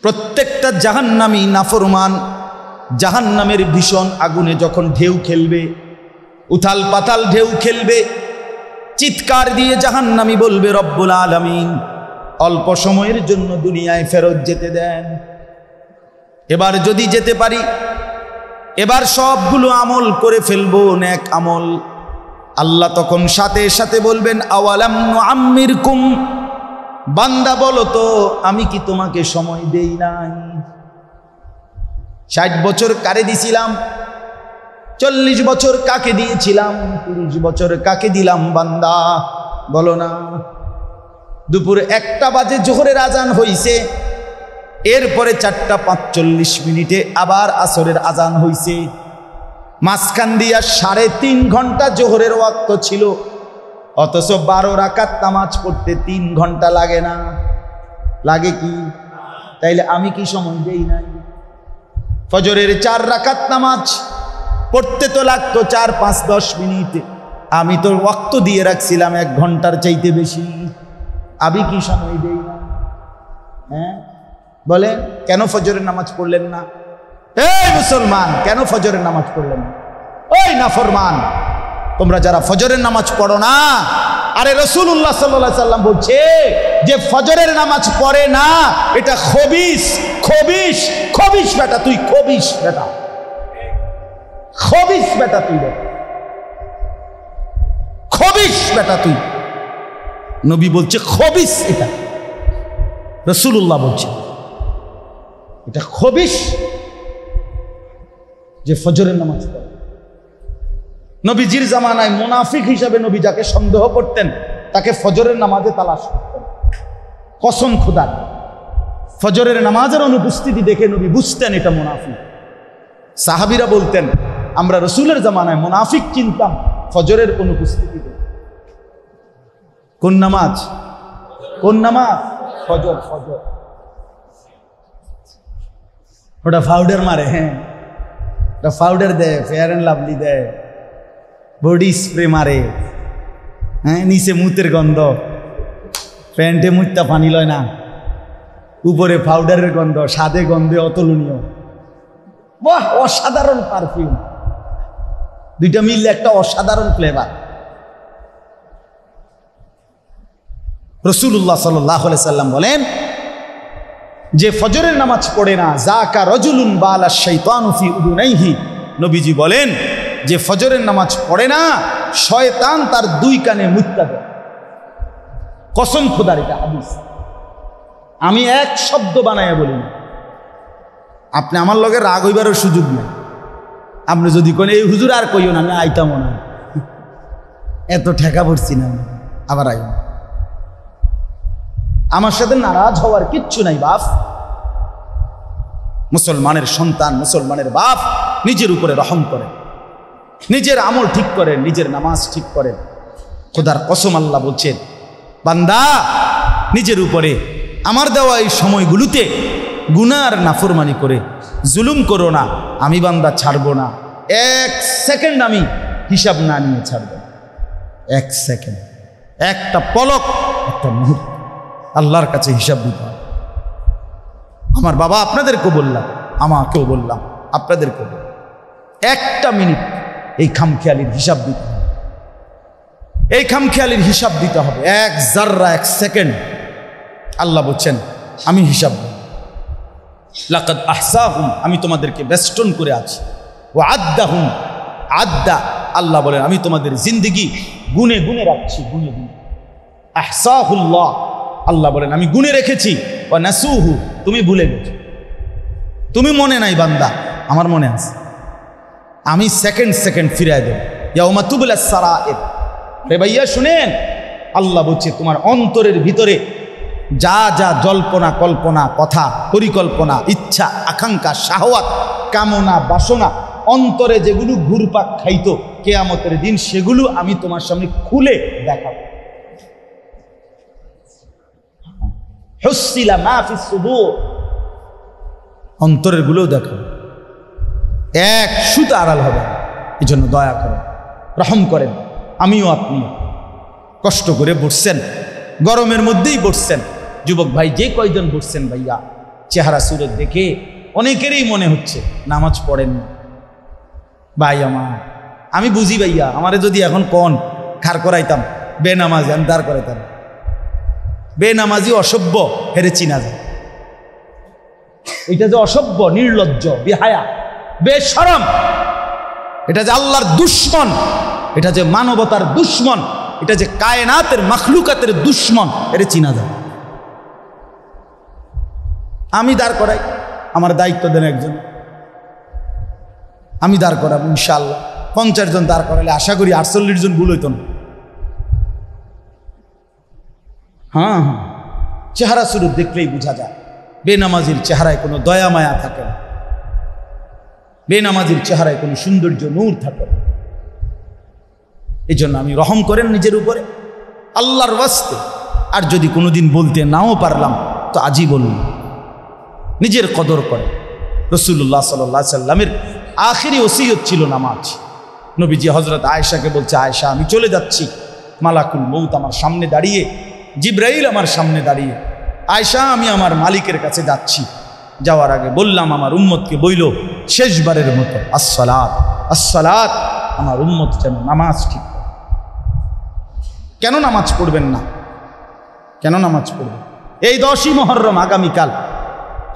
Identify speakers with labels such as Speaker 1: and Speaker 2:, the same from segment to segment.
Speaker 1: প্রত্যেকটা জাহান্নামী নাফরমান জাহান্নামের ভীষণ আগুনে যখন ঢেউ খেলবে, উথাল পাতাল ঢেউ খেলবে, চিৎকার দিয়ে জাহান্নামী বলবে, রব্বুল আলামিন অল্প সময়ের জন্য দুনিয়ায় ফেরত যেতে দেন, এবার যদি যেতে পারি, এবার সবগুলো আমল করে ফেলবো, নেক আমল। আল্লাহ তখন সাথে সাথে বলবেন, আওয়ালাম নুআম্মিরকুম, বান্দা বলো তো আমি কি তোমাকে সময় দেই নাই? 60 বছর কারে দিছিলাম, 40 বছর কাকে দিয়েছিলাম, 30 বছর কাকে দিলাম? বান্দা বলো না। দুপুর 1টা বাজে জোহরের আজান হইছে, এরপরে 4:45 আবার আসরের আজান হইছে, মাঝখান দিয়া 3.5 ঘন্টা জোহরের ওয়াক্ত ছিল, অথচ 12 রাকাত নামাজ পড়তে 3 ঘন্টা লাগে না? লাগে কি? তাইলে আমি কি সময় দেই নাই? ফজরের 4 রাকাত নামাজ পড়তে তো লাগতো 4-5-10 মিনিট, আমি তো ওয়াক্ত দিয়ে রাখছিলাম 1 ঘন্টার চাইতে বেশি, আমি কি সময় দেই না? হ্যাঁ বলেন, কেন ফজরের নামাজ পড়লেন না? এই মুসলমান, কেন ফজরের নামাজ পড়লেন না? ওই নাফরমান, তোমরা যারা ফজরের নামাজ পড়ো না, আরে রাসূলুল্লাহ সাল্লাল্লাহু আলাইহি সাল্লাম বলছে যে ফজরের নামাজ পড়ে না এটা খবিস, খবিস, খবিস বেটা, তুই খবিস বেটা, খবিস বেটা, তুই খবিস বেটা, তুই। নবী বলছে খবিস, এটা রাসূলুল্লাহ বলছে এটা খবিস যে ফজরের নামাজ পড়ে। নবীজির জামানায় মুনাফিক হিসাবে নবী যাকে সন্দেহ করতেন তাকে ফজরের নামাজে তালাশ করতেন। কসম খোদার, ফজরের নামাজের অনুপস্থিতি দেখে নবী বুঝতেন এটা মুনাফিক। সাহাবীরা বলতেন আমরা রাসূলের জামানায় মুনাফিক চিনতাম ফজরের অনুপস্থিতিতে। কোন নামাজ? কোন নামাজ? ফজর। ফজর ওটা পাউডার মারে, হ্যাঁ ওটা পাউডার দেয়, ফেয়ার অ্যান্ড লাভলি দেয়, বডি স্প্রে মারে, হ্যাঁ নিচে মুতের গন্ধ, প্যান্টে মুতটা পানি লয় না, উপরে পাউডারের গন্ধ, স্বাদে গন্ধে অতুলনীয়, বাহ অসাধারণ পারফিউম, দুইটা মিললে একটা অসাধারণ ফ্লেভার। রাসূলুল্লাহ সাল্লাল্লাহু আলাইহি সাল্লাম বলেন যে ফজরের নামাজ পড়ে না, যাকা রাজুলুন বালা শাইতানু ফি উদুনাইহি, নবীজি বলেন যে ফজরের নামাজ পড়ে না শয়তান তার 2 কানে মুত্তা দেয়। কসম খোদার, এটা হাদিস, আমি এক শব্দ বানায় বলি না। আপনি আমার লগে রাগ হইবারও সুযোগ নেই। আপনি যদি কোন এই হুজুর আর কইও না, আমি আইতামও না, এত ঠেকা পড়ছি না, আবার আইব, আমার সাথে নারাজ হওয়ার কিচ্ছু নাই বাপ। মুসলমানের সন্তান, মুসলমানের বাপ নিজের উপরে রহম করেন, নিজের আমল ঠিক করেন, নিজের নামাজ ঠিক করেন। খোদার কসম আল্লাহ বলছেন, বান্দা নিজের উপরে আমার দেওয়া এই সময়গুলোতে গুনার নাফরমানি করে জুলুম করো না, আমি বান্দা ছাড়বো না। 1 সেকেন্ড আমি হিসাব না নিয়ে ছাড়বো। 1 সেকেন্ড, একটা পলক, একটা মুহূর্ত আল্লাহর কাছে হিসাব দিতে হবে। আমার বাবা আপনাদেরকেও বললাম, আমাকেও বললাম, আপনাদেরকেও বললাম, 1টা মিনিট এই খামখেয়ালির হিসাব দিতে হবে, এই খামখেয়ালির হিসাব দিতে হবে। 1 জাররা, 1 সেকেন্ড আল্লাহ বলছেন আমি হিসাব দেব। লাকাদ আহসাহুম, আমি তোমাদেরকে বেষ্টন করে আছি। ওয়া আদ্দাহুম আদ্দা, আল্লাহ বলেন আমি তোমাদের জিন্দেগি গুনে গুনে রাখছি, গুনে গুনে। আহসাহুল্লাহ, আল্লাহ বলেন আমি গুনে রেখেছি। ওয়া নাসুহু, তুমি ভুলে গেছো, তুমি মনে নাই বান্দা, আমার মনে আছে, আমি সেকেন্ড সেকেন্ড ফিরাই দেব। ইয়াউমা তুবলাস সারায়ের, রে ভাইয়া শুনেন, আল্লাহ বলছে তোমার অন্তরের ভিতরে যা যা জল্পনা কল্পনা, কথা, পরিকল্পনা, ইচ্ছা, আকাঙ্ক্ষা, শাহওয়াত, কামনা, বাসনা, অন্তরে যেগুলো ঘুরপাক খাইতো কিয়ামতের দিন, সেগুলো আমি তোমার সামনে খুলে দেখাবো। হুসিলা মা ফিস সুদূর, অন্তরের গুলোও দেখাবো, 1 সুতা আড়াল হবে। এই জন্য দয়া করেন, রহম করেন। আমিও আপনি কষ্ট করে বসছেন, গরমের মধ্যেই বসছেন, যুবক ভাই যে কয়জন বসছেন ভাইয়া চেহারা সুরত দেখে অনেকেরই মনে হচ্ছে নামাজ পড়েন না। ভাই আমার, আমি বুঝি ভাইয়া, আমারে যদি এখন কন খাড় করাইতাম বেনামাজি, আমি দাঁড় করাইতাম। বেনামাজি অসভ্য হেরে চিনা যায়। এটা যে অসভ্য, নির্লজ্জ, বেহায়া, বেশরম, এটা যে আল্লাহর দুশ্মন, এটা যে মানবতার দুশ্মন, এটা যে কায়নাতের মাখলুকাতের দুশ্মন, এর চিনা যায়। আমি দাঁড় করাই, আমার দায়িত্ব দেন একজন, আমি দাঁড় করাবো ইনশাআল্লাহ। 50 জন দাঁড় করালে আশা করি 48 জন ভুল হইত না। হ্যাঁ, চেহারা সুরত দেখলেই বোঝা যায় বেনামাজির চেহারায় কোনো দয়া মায়া থাকে না, বেনামাজির চেহারায় কোনো সৌন্দর্য নূর থাকে না। এই জন্য আমি রহম করেন নিজের উপরে আল্লাহর ওয়াস্তে। আর যদি কোনোদিন বলতে নাও পারলাম তো আজই বলুন, নিজের কদর করে। রাসূলুল্লাহ সাল্লাল্লাহু আলাইহি সাল্লামের আখিরি ওসিয়ত ছিল নামাজ। নবীজি হযরত আয়েশাকে বলছে, আয়েশা আমি চলে যাচ্ছি, মালাকুল মউত আমার সামনে দাঁড়িয়ে, জিবরাইল আমার সামনে দাঁড়িয়ে, আয়েশা আমি আমার মালিকের কাছে যাচ্ছি। যাওয়ার আগে বললাম আমার উম্মতকে বইল শেষবারের মতো আসসালাত আসসালাত, আমার উম্মত যেন নামাজ ঠিক করে। কেন নামাজ পড়বেন না? কেন নামাজ পড়বেন? এই 10ই মুহররম আগামীকাল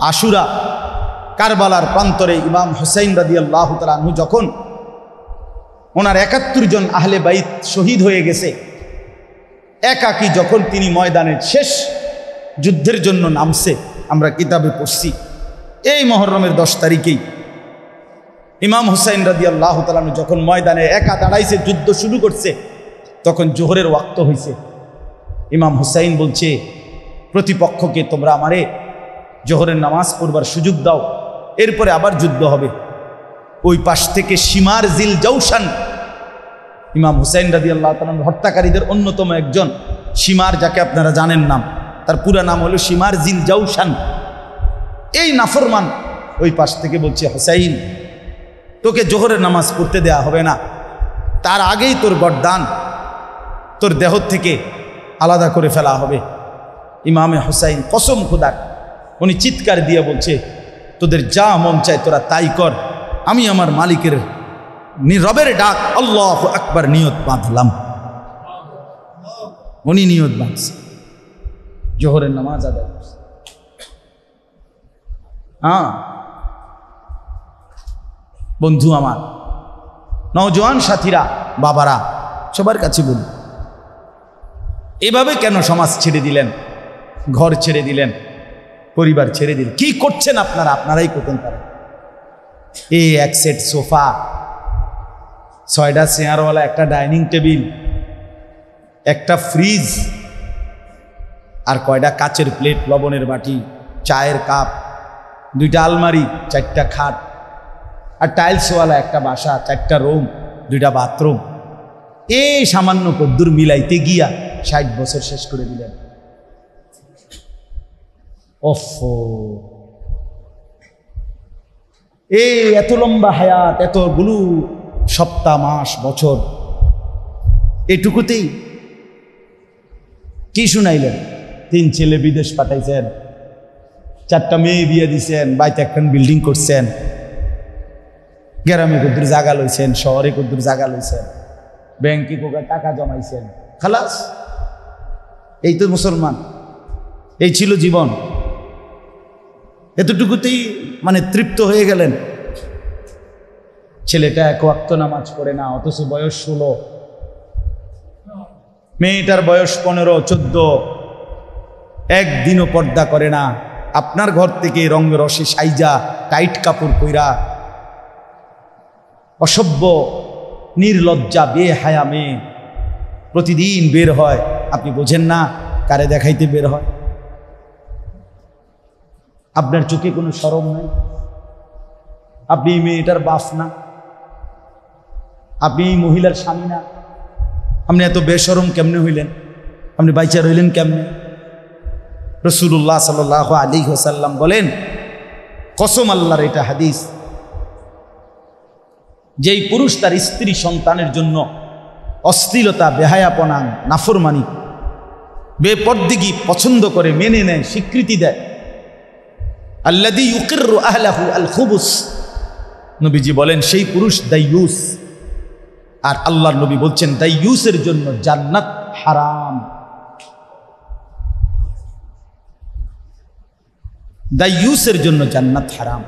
Speaker 1: আশুরা, কারবালার প্রান্তরে ইমাম হুসাইন রাদিয়াল্লাহু তাআলা আনহু যখন ওনার 71 জন আহলে বাইত শহীদ হয়ে গেছে, একাকী যখন তিনি ময়দানের শেষ যুদ্ধের জন্য নামছে, আমরা কিতাবে পড়ছি এই মুহররমের 10 তারিখেই ইমাম হুসাইন রাদিয়াল্লাহু তাআলা আনহু যখন ময়দানে একা দাঁড়াইছে, যুদ্ধ শুরু করছে, তখন জোহরের ওয়াক্ত হয়েছে। ইমাম হুসাইন বলছে প্রতিপক্ষকে, তোমরা আমারে জোহরের নামাজ পড়বার সুযোগ দাও, এরপরে আবার যুদ্ধ হবে। ওই পাশ থেকে শিমার জিল জাউশান, ইমাম হুসাইন রাদিয়াল্লাহু তাআলা হত্যাকারীদের অন্যতম একজন, শিমার, যাকে আপনারা জানেন নাম, তার পুরা নাম হলো শিমার জিল জাউশান, এই নাফরমান ওই পাশ থেকে বলছে, হুসাইন তোকে জোহরের নামাজ পড়তে দেয়া হবে না, তার আগেই তোর গর্দান, তোর দেহ থেকে আলাদা করে ফেলা হবে। ইমামে হুসাইন কসম খোদার, উনি চিৎকার দিয়ে বলছে, তোদের যা মন চায় তোরা তাই কর, আমি আমার মালিকের রবের ডাক আল্লাহু আকবার নিয়ত বাঁধলাম। উনি নিয়ত বাঁধছে, জোহরের নামাজ আদায় করছে। হ্যাঁ বন্ধু আমার, নওজোয়ান সাথীরা, বাবারা, সবার কাছে বলি, এভাবে কেন সমাজ ছেড়ে দিলেন, ঘর ছেড়ে দিলেন, পরিবার ছেড়ে দিলেন? কি করছেন আপনারা? আপনারাই করতেন পারেন। এই এক সেট সোফা, 6টা চেয়ারওয়ালা, একটা ডাইনিং টেবিল, একটা ফ্রিজ, আর কয়টা কাচের প্লেট, লবণের বাটি, চায়ের কাপ, 2টা আলমারি, 4টা খাট, আর টাইলসওয়ালা একটা বাসা, 4টা রুম, 2টা বাথরুম। এই সামান্য কদ্দুর মিলাইতে গিয়া 60 বছর শেষ করে দিলেন। ওফো, এই এত লম্বা হায়াত, এতগুলো সপ্তাহ, মাস, বছর, এটুকুতেই কি শুনাইলেন? 3 ছেলে বিদেশ পাঠাইছেন, 4টা মেয়ে বিয়ে দিছেন, বাইতে একখান বিল্ডিং করছেন, গ্রামে কদ্দুর জায়গা লইছেন, শহরে কদ্দুর জায়গা লইছেন, ব্যাংকে কোথায় টাকা জমাইছেন, খালাস। এই তো মুসলমান, এই ছিল জীবন। এতটুকুতেই মানে তৃপ্ত হয়ে গেলেন। ছেলেটা 1 ওয়াক্ত নামাজ পড়ে না, অথচ বয়স 16, মেয়েটার বয়স 15, 14, একদিনও পর্দা করে না। আপনার ঘর থেকে রঙে রসে সাইজা, টাইট কাপড় পইরা, অসভ্য, নির্লজ্জা, বেহায়া মেয়ে প্রতিদিন বের হয়। আপনি বোঝেন না কারে দেখাইতে বের হয়? আপনার চোখে কোনো শরম নাই? আপনি এই মেয়েটার বাপ না? আপনি এই মহিলার স্বামী না? আপনি এত বেশরম কেমনে হইলেন? আপনি বাইচা রইলেন কেমনে? রাসূলুল্লাহ সাল্লাল্লাহু আলাইহি ওয়াসাল্লাম বলেন, কসম আল্লাহর, এটা হাদিস, যেই পুরুষ তার স্ত্রী সন্তানের জন্য অশ্লীলতা, বেহায়াপনা, নাফরমানি, বেপরদিগি পছন্দ করে, মেনে নেয়, স্বীকৃতি দেয়, আল্লাযী ইউকিররু আহলাহু আল খুবুস, নবীজি বলেন সেই পুরুষ দাইয়ুস। আর আল্লাহর নবী বলছেন দাইয়ুসের জন্য জান্নাত হারাম। দাইয়ুসের জন্য জান্নাত হারাম।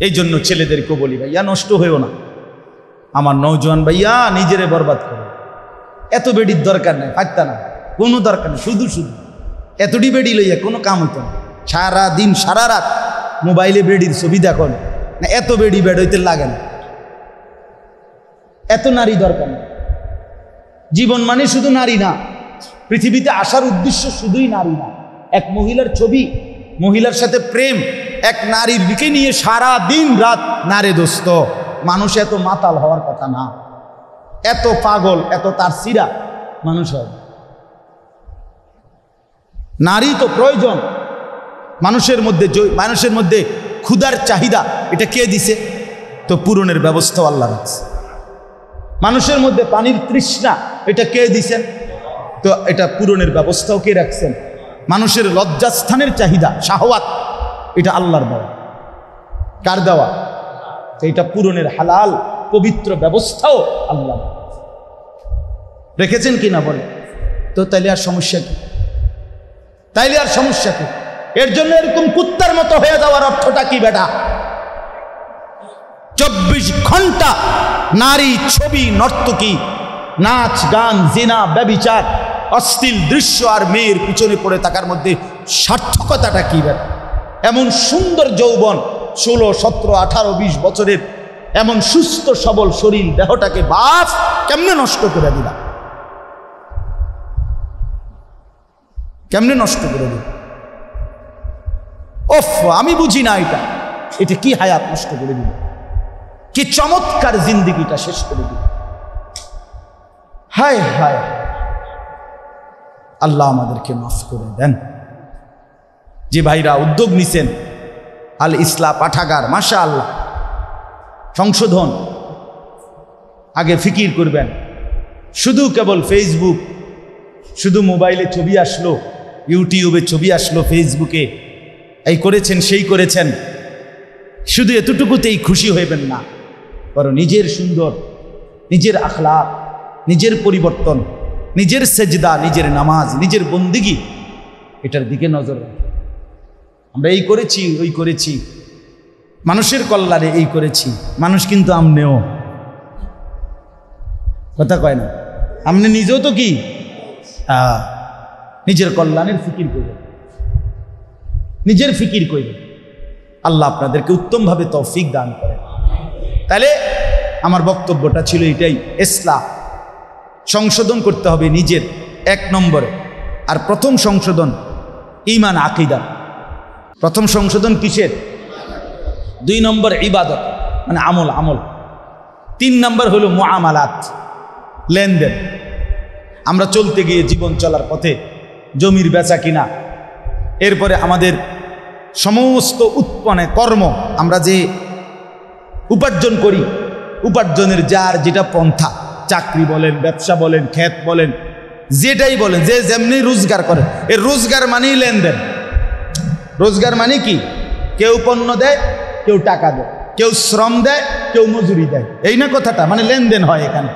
Speaker 1: এই জন্য ছেলেদেরকে বলি, ভাইয়া নষ্ট হয়েও না, আমার নওজোয়ান ভাইয়া নিজেরে বরবাদ করো, এত বেডির দরকার নেই, ফাঁকতা না, কোনো দরকার নেই, শুধু শুধু এতটি বেডি লইয়া কোনো কাম হইতো না, সারা দিন সারা রাত মোবাইলে বেডির ছবি দেখো না, এত বেডি বেড হইতে লাগে না, এত নারী দরকার নেই। জীবন মানে শুধু নারী না, পৃথিবীতে আসার উদ্দেশ্য শুধুই নারী না। এক মহিলার ছবি, মহিলার সাথে প্রেম, এক নারীর দিকে নিয়ে সারা দিন রাত নারে দোস্ত। মানুষ এত মাতাল হওয়ার কথা না, এত পাগল, এত তার সিরা মানুষ হয়। নারী তো প্রয়োজন মানুষের মধ্যে ক্ষুধার চাহিদা এটা কে দিছে? তো পূরণের ব্যবস্থা আল্লাহ রাখছে। মানুষের মধ্যে পানির তৃষ্ণা এটা কে দিছেন? তো এটা পূরণের ব্যবস্থাও কে রাখছেন? মানুষের লজ্জাস্থানের চাহিদা, শাহওয়াত, এটা আল্লাহর দেওয়া। কার দেওয়া? তো এটা পূরণের হালাল পবিত্র ব্যবস্থাও আল্লাহ রেখেছেন কিনা বলে। তো তাইলে আর সমস্যা কি? এর জন্য এরকম কুত্তার মতো হয়ে যাওয়ার অর্থটা কি বেটা? 24 ঘন্টা নারী, ছবি, নর্তকী, নাচ, গান, জিনা, ব্যভিচার, অশ্লীল দৃশ্য আর মেয়ের পিছনে পড়ে থাকার মধ্যে সার্থকতাটা কি বেটা? এমন সুন্দর যৌবন, 16, 17, 18, 20 বছরের এমন সুস্থ সবল শরীর দেহটাকে বাপ কেমনে নষ্ট করে দিলা? কেমনে নষ্ট করে দিল? ওফ, আমি বুঝি না এটা কি হায়াত নষ্ট করে দিল, কি চমৎকার জিন্দেগিটা শেষ করে দিল। হায় হায়, আল্লাহ আমাদেরকে মাফ করে দেন। যে ভাইরা উদ্যোগ নিছেন আল ইসলাহ পাঠাগার, মাশাআল্লাহ, সংশোধন, আগে ফিকির করবেন। শুধু কেবল ফেসবুক, শুধু মোবাইলে ছবি আসলো, ইউটিউবে ছবি আসলো, ফেসবুকে এই করেছেন সেই করেছেন, শুধু এতটুকুতেই খুশি হইবেন না। বরং নিজের সুন্দর, নিজের আখলাক, নিজের পরিবর্তন, নিজের সেজদা, নিজের নামাজ, নিজের বন্দিগি, এটার দিকে নজর রাখেন। আমরা এই করেছি, ওই করেছি, মানুষের কল্যাণে এই করেছি, মানুষ কিন্তু আমনেও কথা কয় না, আমনে নিজেও তো কি নিজের কল্যাণের ফিকির করবে, নিজের ফিকির করবে। আল্লাহ আপনাদেরকে উত্তমভাবে তৌফিক দান করেন। তাহলে আমার বক্তব্যটা ছিল এটাই, ইসলাহ, সংশোধন করতে হবে নিজের 1 নম্বরে। আর প্রথম সংশোধন ঈমান, আকীদা। প্রথম সংশোধন কিসের? 2 নম্বর ইবাদত, মানে আমল। 3 নম্বর হলো মুআমালাত, লেনদেন। আমরা চলতে গিয়ে জীবন চলার পথে জমির বেচা কিনা, এরপরে আমাদের সমস্ত উৎপন্ন কর্ম, আমরা যে উপার্জন করি, উপার্জনের যার যেটা পন্থা, চাকরি বলেন, ব্যবসা বলেন, ক্ষেত বলেন, যেটাই বলেন, যে যেমনি রোজগার করে, এর রোজগার মানেই লেনদেন। রোজগার মানে কি? কেউ পণ্য দেয়, কেউ টাকা দেয়, কেউ শ্রম দেয়, কেউ মজুরি দেয়, এই না কথাটা? মানে লেনদেন হয় এখানে।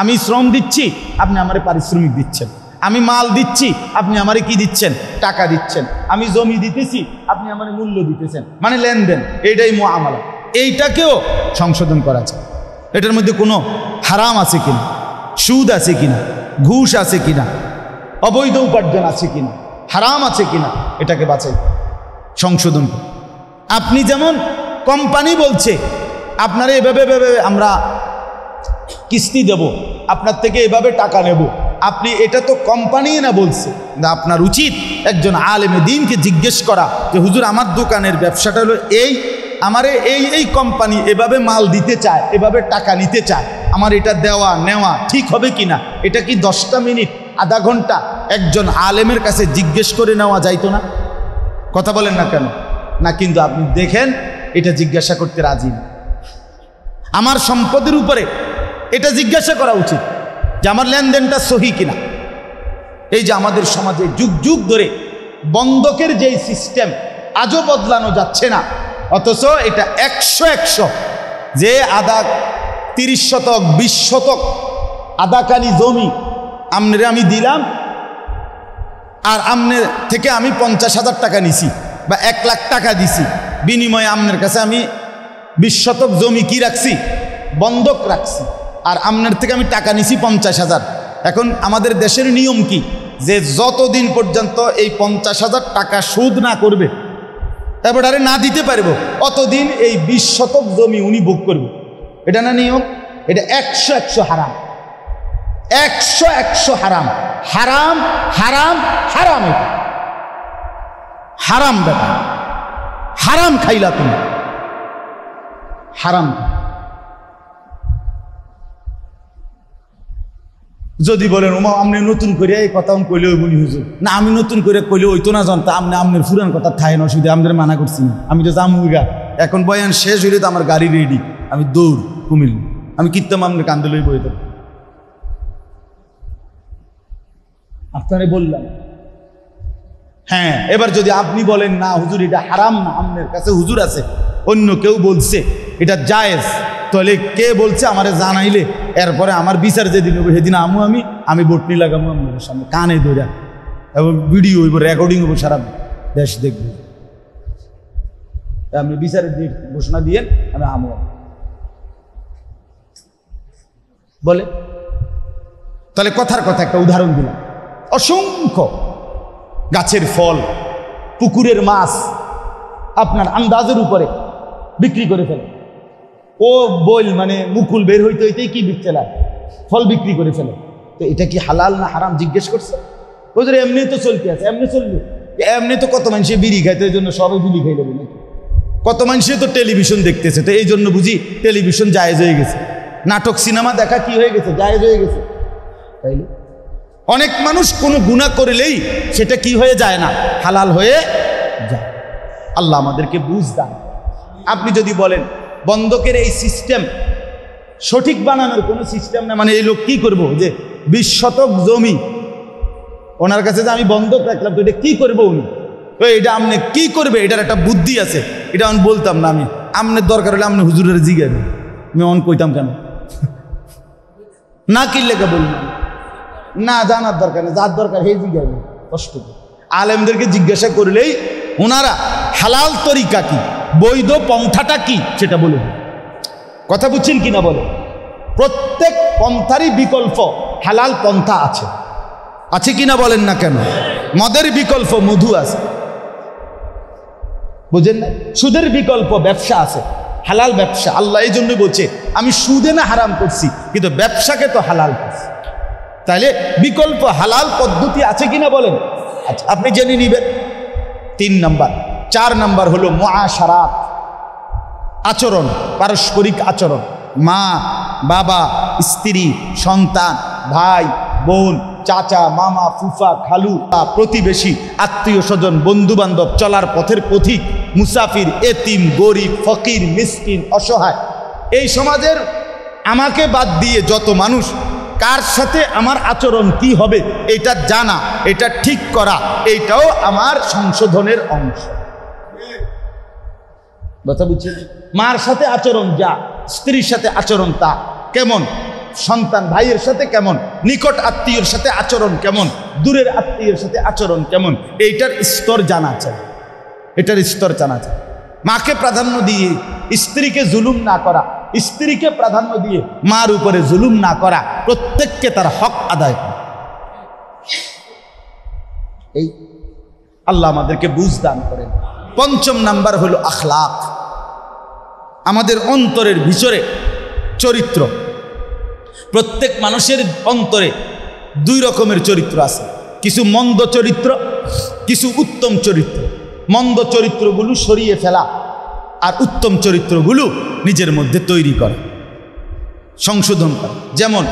Speaker 1: আমি শ্রম দিচ্ছি, আপনি আমারে পারিশ্রমিক দিচ্ছেন। আমি মাল দিচ্ছি, আপনি আমারে কি দিচ্ছেন? টাকা দিচ্ছেন। আমি জমি দিতেছি, আপনি আমারে মূল্য দিতেছেন, মানে লেনদেন। এইটাই মুআমালা। এইটাকেও সংশোধন করা যায়। এটার মধ্যে কোনো হারাম আছে কিনা, সুদ আছে কিনা, ঘুষ আছে কিনা, অবৈধ উপার্জন আছে কিনা, হারাম আছে কিনা, এটাকে বাছাই সংশোধন করুন। আপনি যেমন কোম্পানি বলছে আপনারা এভাবে আমরা কিস্তি দেব, আপনার থেকে এভাবে টাকা নেব, আপনি এটা তো কোম্পানি না বলছে, আপনার উচিত একজন আলেমে দ্বীনকে জিজ্ঞেস করা যে হুজুর, আমার দোকানের ব্যবসাটা হলো এই, আমারে এই কোম্পানি এভাবে মাল দিতে চায়, এভাবে টাকা নিতে চায়, আমার এটা দেওয়া নেওয়া ঠিক হবে কিনা? এটা কি 10টা মিনিট, আধা ঘন্টা একজন আলেমের কাছে জিজ্ঞেস করে নেওয়া যাইতো না? কথা বলেন না কেন? না, কিন্তু আপনি দেখেন এটা জিজ্ঞাসা করতে রাজি না। আমার সম্পদের উপরে এটা জিজ্ঞাসা করা উচিত যে আমার লেনদেনটা সহি কিনা। এই যে আমাদের সমাজে যুগ যুগ ধরে বন্ধকের যেই সিস্টেম, আজও বদলানো যাচ্ছে না। অথচ এটা 100 যে আধা 30 শতক 20 শতক আধাকানি জমি আমনেরে আমি দিলাম, আর আমনের থেকে আমি 50,000 টাকা নিছি বা 1 লাখ টাকা দিছি, বিনিময়ে আমনের কাছে আমি 20 শতক জমি কি রাখছি, বন্ধক রাখছি, আর আমনের থেকে আমি টাকা নিছি 50,000। এখন আমাদের দেশের নিয়ম কি, যে যতদিন পর্যন্ত এই 50,000 টাকা সুদ না করবে, এবারে না দিতে পারবো, অতদিন এই 20 শতক জমি উনি ভোগ করবে। এটা না নিয়ম? এটা 100 হারাম, 100 হারাম, হারাম হারাম হারাম। এটা হারাম ব্যাপার, হারাম খাইলা তুমি, হারাম। যদি বলেন ওমা আপনি নতুন করে এই কথা কইলেও বলি হুজুর, না আমি নতুন করে কইলে ওই তো না জানতো, আপনি আপনার ফুরান কথা থাই না, অসুবিধা আমাদের মানা করছি না, আমি তো জামুগা। এখন বয়ান শেষ হইলে তো আমার গাড়ি রেডি, আমি দৌড় কুমিল্লা, আমি কীর্তম আপনার কান্দে লই বই দেব। আপনারে বললাম হ্যাঁ, এবার যদি আপনি বলেন না হুজুর এটা হারাম না, আপনার কাছে হুজুর আছে, অন্য কেউ বলছে এটা জায়েজ, তাহলে কে বলছে আমারে জানাইলে এরপরে আমার বিচার যেদিন হবে সেদিন আমি বটনি লাগাবো আপনার সামনে কানে ধরে, এবং ভিডিও হইব, রেকর্ডিং হইব, সারা দেশ দেখব। আপনি বিচারের ঘোষণা দিয়ে আমি বলে, তাহলে কথার কথা একটা উদাহরণ দিলাম। অসংখ্য গাছের ফল, পুকুরের মাছ আপনার আন্দাজের উপরে বিক্রি করে ফেলে। ও বইল মানে মুকুল বের হইতে হইতেই কি বিকতে লাগে, ফল বিক্রি করে ফেলে। তো এটা কি হালাল না হারাম জিজ্ঞেস করছে? ওদের এমনি তো চলতে আছে, এমনি চলবে, এমনি তো কত মানুষে বিড়ি খাইতে, এই জন্য সবাই বিড়ি খাই দেবে নাকি? কত মানুষে তো টেলিভিশন দেখতেছে, তো এই জন্য বুঝি টেলিভিশন জায়েজ হয়ে গেছে, নাটক সিনেমা দেখা কি হয়ে গেছে, জায়েজ হয়ে গেছে। তাইলে অনেক মানুষ কোনো গুনাহ করলেই সেটা কি হয়ে যায় না, হালাল হয়ে যায়। আল্লাহ আমাদেরকে বুঝ দান। আপনি যদি বলেন বন্ধকের এই সিস্টেম সঠিক বানানোর কোনো সিস্টেম না, মানে এই লোক কি করবো, যে 20 শতক জমি ওনার কাছে যে আমি বন্ধক রাখলাম, তো এটা কি করবো উনি, তো এটা আপনি কি করবে, এটার একটা বুদ্ধি আছে, এটা আমি বলতাম না। আমি আপনার দরকার হলে আপনি হুজুরের জিজ্ঞাসা, আমি অন কইতাম কেন না, কি লেখা বললাম না, জানার দরকার নেই, যার দরকার হে জিজ্ঞাসা, কষ্ট করে আলেমদেরকে জিজ্ঞাসা করলেই ওনারা হালাল তরিকা কি, বৈধ পন্থাটা কি সেটা বলে। কথা বুঝছেন কিনা বলে? প্রত্যেক পন্থারই বিকল্প হালাল পন্থা আছে, আছে কিনা বলেন না কেন? মদের বিকল্প মধু আছে, বুঝেন না? সুদের বিকল্প ব্যবসা আছে, হালাল ব্যবসা। আল্লাহ এই জন্য বলছে আমি সুদে না হারাম করছি, কিন্তু ব্যবসাকে তো হালাল করছি। তাহলে বিকল্প হালাল পদ্ধতি আছে কিনা বলেন? আচ্ছা, আপনি জেনে নিবেন। 3 নাম্বার। 4 নাম্বার হলো মুআশারাত, আচরণ, পারস্পরিক আচরণ। মা বাবা, স্ত্রী, সন্তান, ভাই বোন, চাচা মামা, ফুফা খালু, প্রতিবেশী, আত্মীয় স্বজন, বন্ধু বান্ধব, চলার পথের পথিক, মুসাফির, এতিম, গরিব, ফকির, মিসকিন, অসহায়, এই সমাজের আমাকে বাদ দিয়ে যত মানুষ, কার সাথে আমার আচরণ কি হবে এটা জানা, এটা ঠিক করা, এইটাও আমার সংশোধনের অংশ। কথা বুঝছেন? মার সাথে আচরণ যা, স্ত্রীর সাথে আচরণ তা কেমন, সন্তান ভাইয়ের সাথে কেমন, নিকট আত্মীয়ের সাথে আচরণ কেমন, দূরের আত্মীয়ের সাথে আচরণ কেমন, এইটার স্তর জানা চাই, এটার স্তর জানা চাই। মাকে প্রাধান্য দিয়ে স্ত্রীকে জুলুম না করা, স্ত্রীকে প্রাধান্য দিয়ে মার উপরে জুলুম না করা, প্রত্যেককে তার হক আদায় করা। এই আল্লাহ আমাদেরকে বুঝ দান করেন। 5 নাম্বার হলো আখলাক, আমাদের অন্তরের ভিতরে চরিত্র। প্রত্যেক মানুষের অন্তরে 2 রকমের চরিত্র আছে, কিছু মন্দ চরিত্র, কিছু উত্তম চরিত্র। মন্দ চরিত্রগুলো সরিয়ে ফেলা, আর উত্তম চরিত্রগুলো নিজের মধ্যে তৈরি করা, সংশোধন করা। যেমন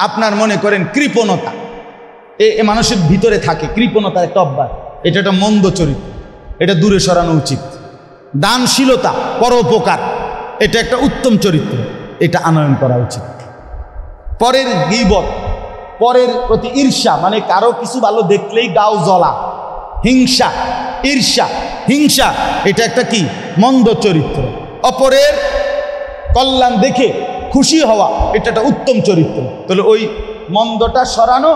Speaker 1: আপনার মনে করেন কৃপণতা, এ মানুষের ভিতরে থাকে, কৃপণতার একটা অভ্যাস, এটা একটা মন্দ চরিত্র, এটা দূরে সরানো উচিত। দানশীলতা, পরোপকার, এটা একটা উত্তম চরিত্র, এটা আনয়ন করা উচিত। পরের গীবত, পরের প্রতি ঈর্ষা, মানে কারো কিছু ভালো দেখলেই গাও জ্বলা, হিংসা, ঈর্ষা, হিংসা এটা একটা কি মন্দ চরিত্র। অপরের কল্যাণ দেখে খুশি হওয়া এটা একটা উত্তম চরিত্র। তাহলে ওই মন্দটা সরানো,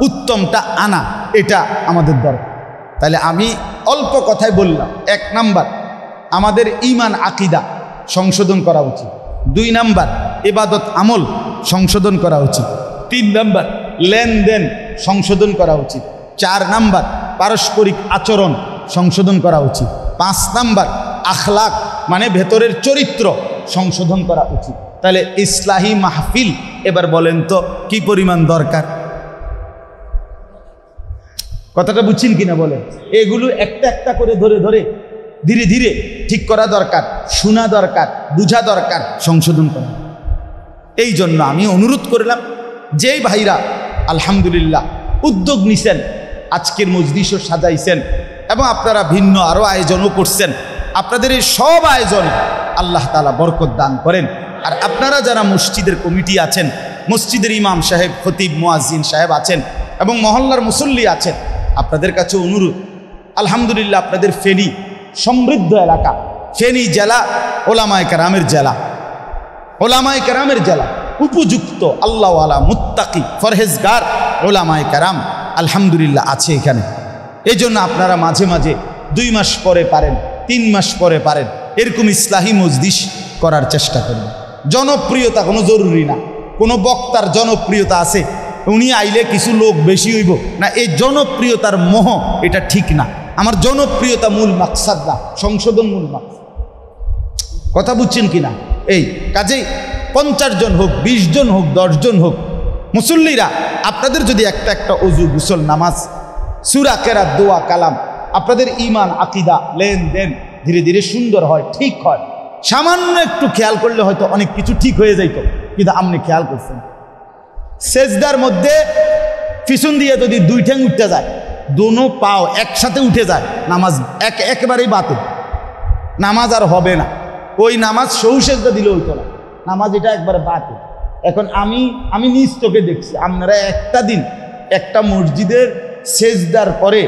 Speaker 1: উত্তমটা আনা, এটা আমাদের দরকার। তাহলে আমি অল্প কথায় বললাম, 1 নাম্বার আমাদের ঈমান আকীদা সংশোধন করা উচিত, 2 নাম্বার ইবাদত আমল সংশোধন করা উচিত, 3 নাম্বার লেনদেন সংশোধন করা উচিত, 4 নাম্বার পারস্পরিক আচরণ সংশোধন করা উচিত, 5 নাম্বার আখলাক মানে ভেতরের চরিত্র সংশোধন করা উচিত। তাহলে ইসলাহি মাহফিল এবার বলেন তো কি পরিমাণ দরকার? কথাটা বুঝছেন কিনা বলেন? এগুলো একটা একটা করে ধরে ধরে ধীরে ধীরে ঠিক করা দরকার, শোনা দরকার, বুঝা দরকার, সংশোধন করা। এই জন্য আমি অনুরোধ করলাম, যেই ভাইরা আলহামদুলিল্লাহ উদ্যোগ নিছেন, আজকের মজলিসও সাজাইছেন এবং আপনারা ভিন্ন আরও আয়োজনও করছেন, আপনাদের এই সব আয়োজনে আল্লাহ তাআলা বরকত দান করেন। আর আপনারা যারা মসজিদের কমিটি আছেন, মসজিদের ইমাম সাহেব, খতিব, মুয়াজ্জিন সাহেব আছেন এবং মহল্লার মুসল্লি আছেন, আপনাদের কাছে অনুরোধ, আলহামদুলিল্লাহ আপনাদের ফেনী সমৃদ্ধ এলাকা, ফেনী জেলা ওলামায়ে কেরামের জেলা, ওলামায়ে কেরামের জেলা, উপযুক্ত আল্লাহওয়ালা মুত্তাকি ফরহেজগার ওলামায়ে কেরাম আলহামদুলিল্লাহ আছে এখানে। এই জন্য আপনারা মাঝে মাঝে 2 মাস পরে পারেন, 3 মাস পরে পারেন, এরকম ইসলাহি মজলিস করার চেষ্টা করবেন। জনপ্রিয়তা কোনো জরুরি না, কোনো বক্তার জনপ্রিয়তা আছে, উনি আইলে কিছু লোক বেশি হইব না, এই জনপ্রিয়তার মোহ এটা ঠিক না। আমার জনপ্রিয়তা মূল মাকসাদ না, সংশোধন মূল মাকসাদ। কথা বুঝছেন কিনা? এই কাজেই 50 জন হোক, 20 জন হোক, 10 জন হোক, মুসল্লিরা আপনাদের যদি একটা একটা অজু, গোসল, নামাজ, সূরা, কেরাত, দোয়া, কালাম, আপনাদের ঈমান আকীদা লেনদেন ধীরে ধীরে সুন্দর হয়, ঠিক হয়, সামান্য একটু খেয়াল করলে হয়তো অনেক কিছু ঠিক হয়ে যাইত, কিন্তু আপনি খেয়াল করছেন সেজদার মধ্যে পিছন দিয়ে যদি 2 ঠ্যাং উঠতে যায়, দোনো পাও একসাথে উঠে যায়, নামাজ একেবারেই বাতিল, নামাজ আর হবে না। ওই নামাজ সহু সেজদা দিলে হইতো না, নামাজ এটা একবারে বাতিল। এখন আমি নিজ চোখে দেখছি, আপনারা একটা দিন একটা মসজিদের সেজদার পরে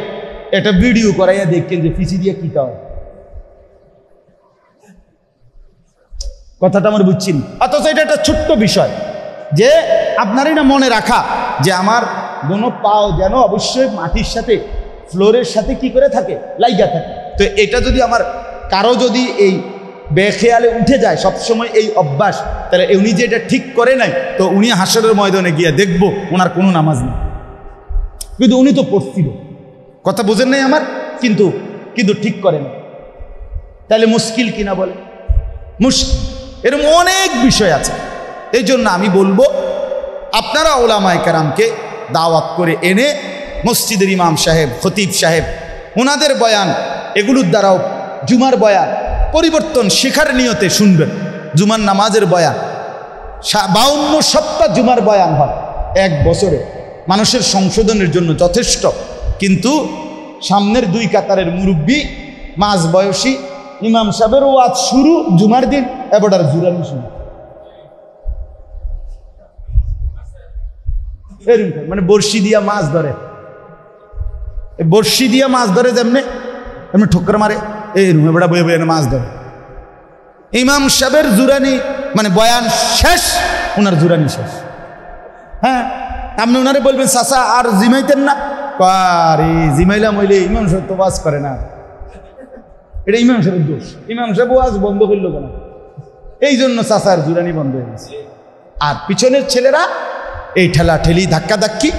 Speaker 1: এটা ভিডিও করাইয়া দেখছেন যে পিছি দিয়ে কিটা হয়। কথাটা আমার বুঝছেন? অথচ এটা একটা ছোট্ট বিষয় যে আপনারই না মনে রাখা যে আমার দোনো পাও যেন অবশ্যই মাটির সাথে, ফ্লোরের সাথে কি করে থাকে, লাইগা থাকে। তো এটা যদি আমার কারো যদি এই বেখেয়ালে উঠে যায় সবসময় এই অভ্যাস, তাহলে উনি যে এটা ঠিক করে নাই, তো উনি হাসরের ময়দানে গিয়ে দেখবো ওনার কোনো নামাজ নেই, কিন্তু উনি তো পড়ছিল। কথা বোঝেন নাই আমার? কিন্তু ঠিক করে না। তাহলে মুশকিল কিনা বলে? মুশকিল। এরকম অনেক বিষয় আছে। এই জন্য আমি বলবো আপনারা ওলামায়ে কেরামকে দাওয়াত করে এনে মসজিদের ইমাম সাহেব, খতিব সাহেব, ওনাদের বয়ান, এগুলোর দ্বারাও জুমার বয়ান পরিবর্তন শেখার নিয়তে শুনবেন। জুমার নামাজের বয়ান 52 সপ্তাহ জুমার বয়ান হয় 1 বছরে, মানুষের সংশোধনের জন্য যথেষ্ট। কিন্তু সামনের 2 কাতারের মুরব্বী, মাঝ বয়সী ইমাম সাহেবের ওয়াজ শুরু জুমার দিন, এবার জুরানি শুরু, মানে বর্ষি দিয়া মাছ ধরে, বর্ষি দিয়া মাছ ধরে যেমনি এমনি ঠোকর মারে, এই রুমে বেড়া বয়ে বয়ে মাছ ধরে। ইমাম সাহেবের জুরানি মানে বয়ান শেষ, ওনার জুরানি শেষ। হ্যাঁ, আপনি ওনারে বলবেন চাচা আর জিমাইতেন না, আরে জিমাইলাম হইলে ইমাম সাহেব তো ওয়াজ করে না, এটা ইমাম সাহেবের দোষ। ইমাম সাহেব ওয়াজ বন্ধ করলো কেন? এই জন্য চাচার জুরানি বন্ধ হয়ে গেছে। আর পিছনের ছেলেরা এই ঠেলা ঠেলি, ধাক্কা ধাক্কি,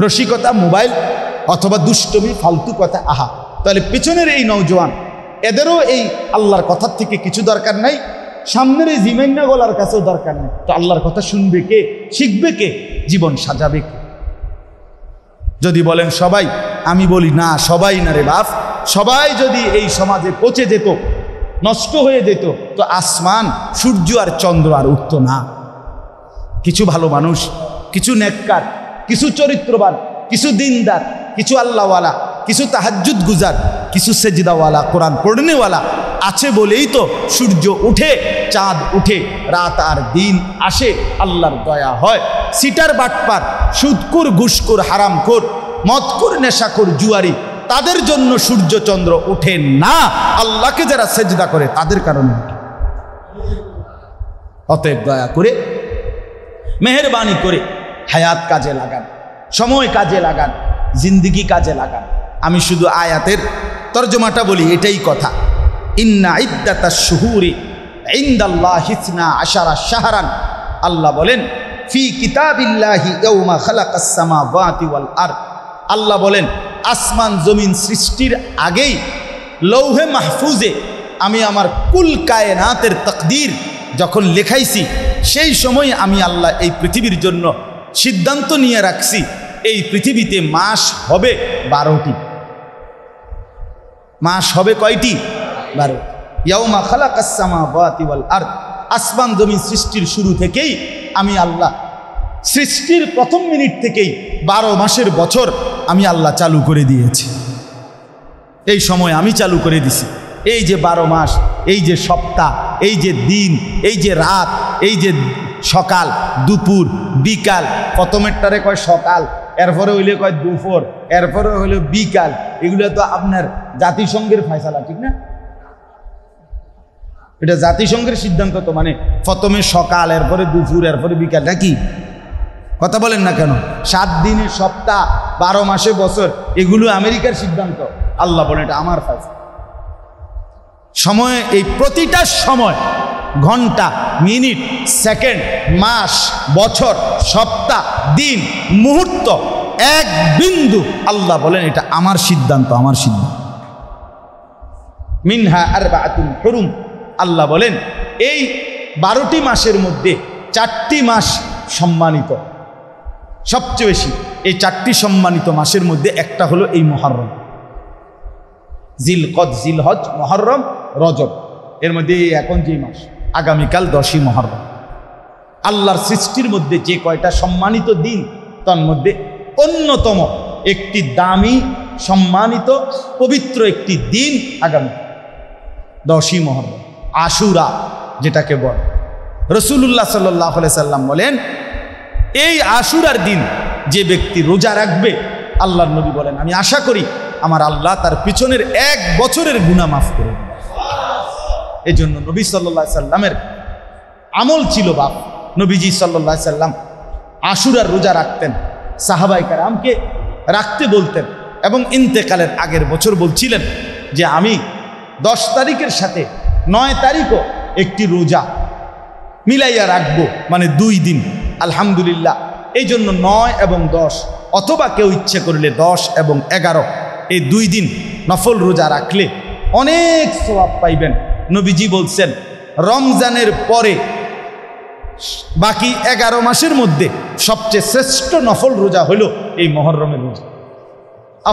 Speaker 1: রসিকতা, মোবাইল অথবা দুষ্টমি, ফালতু কথা। আহা, তাহলে পিছনের এই নওজোয়ান, এদেরও এই আল্লাহর কথার থেকে কিছু দরকার নাই, সামনের এই জিমাইন্না গলার কাছেও দরকার নেই। তো আল্লাহর কথা শুনবে কে, শিখবে কে, জীবন সাজাবে কে? যদি বলেন সবাই, আমি বলি না, সবাই না রে বাপ। সবাই যদি এই সমাজে পচে যেত, নষ্ট হয়ে যেত, তো আসমান, সূর্য আর চন্দ্র আর উঠত না। কিছু ভালো মানুষ, কিছু নেককার, কিছু চরিত্রবান, কিছু দিনদার, কিছু আল্লাহওয়ালা, কিছু তাহাজ্জুদ গুজার, কিছু সেজদাওয়ালা, কোরআন পড়নেওয়ালা আছে বলেই তো সূর্য উঠে, চাঁদ উঠে, রাত আর দিন আসে, আল্লাহর দয়া হয়। সিটার বাটপার, সুদকুর, ঘুষকুর, হারামখোর, মদকুর, নেশাখোর, জুয়ারি তাদের জন্য সূর্য চন্দ্র ওঠে না, আল্লাহকে যারা সেজদা করে তাদের কারণে ওঠে। অতএব দয়া করে, মেহেরবানি করে হায়াত কাজে লাগান, সময় কাজে লাগান, জিন্দিগি কাজে লাগান। আমি শুধু আয়াতের তরজমাটা বলি, এটাই কথা। ইন্না ইদ্দাতাশ শুহুরি ইনদাল্লাহি 12 শাহরান, আল্লাহ বলেন ফি কিতাবিল্লাহি ইয়াউমা খালাকাস সামাওয়াতি ওয়াল আরদ, আল্লাহ বলেন আসমান জমিন সৃষ্টির আগেই লৌহে মাহফুজে আমি আমার কুল কায়নাতের তাকদীর যখন লেখাইছি, সেই সময় আমি আল্লাহ এই পৃথিবীর জন্য সিদ্ধান্ত নিয়ে রাখছি এই পৃথিবীতে মাস হবে 12টি। মাস হবে কয়টি? 12। ইয়াউমা খালাকাস সামাওয়াতি ওয়াল আরদ, আসমান জমিন সৃষ্টির শুরু থেকেই আমি আল্লাহ সৃষ্টির প্রথম মিনিট থেকেই 12 মাসের বছর আমি আল্লাহ চালু করে দিয়েছি। এই সময় আমি চালু করে দিছি। এই যে 12 মাস, এই যে সপ্তাহ, এই যে দিন, এই যে রাত, এই যে সকাল দুপুর বিকাল, প্রথমেরটারে কয় সকাল, এরপরে হইলে কয় দুপুর, এরপরে হইলে বিকাল, এগুলো তো আপনার জাতিসংঘের ফয়সালা, ঠিক না? এটা জাতিসংঘের সিদ্ধান্ত তো, মানে প্রথমে সকাল, এরপরে দুপুর, এরপরে বিকাল, নাকি? কথা বলেন না কেন? 7 দিনের সপ্তাহ, 12 মাসে বছর, এগুলো আমেরিকার সিদ্ধান্ত। আল্লাহ বলেন এটা আমার ফয়সালা। সময়, এই প্রতিটা সময়, ঘন্টা, মিনিট, সেকেন্ড, মাস, বছর, সপ্তাহ, দিন, মুহূর্ত, এক বিন্দু, আল্লাহ বলেন এটা আমার সিদ্ধান্ত, আমার সিদ্ধান্ত। মিনহা আরবাআতুন হুরুম, আল্লাহ বলেন এই 12টি মাসের মধ্যে 4টি মাস সম্মানিত, সবচেয়ে বেশি। এই 4টি সম্মানিত মাসের মধ্যে একটা হলো এই মুহররম, জিলকদ, জিলহজ, মুহররম, রজব। এর মধ্যে এখন যে মাস, আগামীকাল 10ই মুহররম। আল্লাহর সৃষ্টির মধ্যে যে কয়টা সম্মানিত দিন, তার মধ্যে অন্যতম একটি দামি, সম্মানিত, পবিত্র একটি দিন আগামী 10ই মুহররম, আশুরা যেটাকে বলে। রাসূলুল্লাহ সাল্লাল্লাহু আলাইহি সাল্লাম বলেন এই আশুরার দিন যে ব্যক্তি রোজা রাখবে, আল্লাহর নবী বলেন আমি আশা করি আমার আল্লাহ তার পিছনের 1 বছরের গুনাহ মাফ করে দেবেন। এই জন্য নবী সাল্লাল্লাহু আলাইহি সাল্লামের আমল ছিল বাপ, নবীজি সাল্লাল্লাহু আলাইহি সাল্লাম আশুরার রোজা রাখতেন, সাহাবায়ে কেরামকে রাখতে বলতেন, এবং ইন্তেকালের আগের বছর বলছিলেন যে আমি 10 তারিখের সাথে 9 তারিখও একটি রোজা মিলাইয়া রাখবো, মানে 2 দিন। আলহামদুলিল্লাহ, এই জন্য 9 এবং 10, অথবা কেউ ইচ্ছে করলে 10 এবং 11, এই 2 দিন নফল রোজা রাখলে অনেক সওয়াব পাইবেন। নবীজি বলছেন রমজানের পরে বাকি 11 মাসের মধ্যে সবচেয়ে শ্রেষ্ঠ নফল রোজা হলো এই মুহররমের রোজা।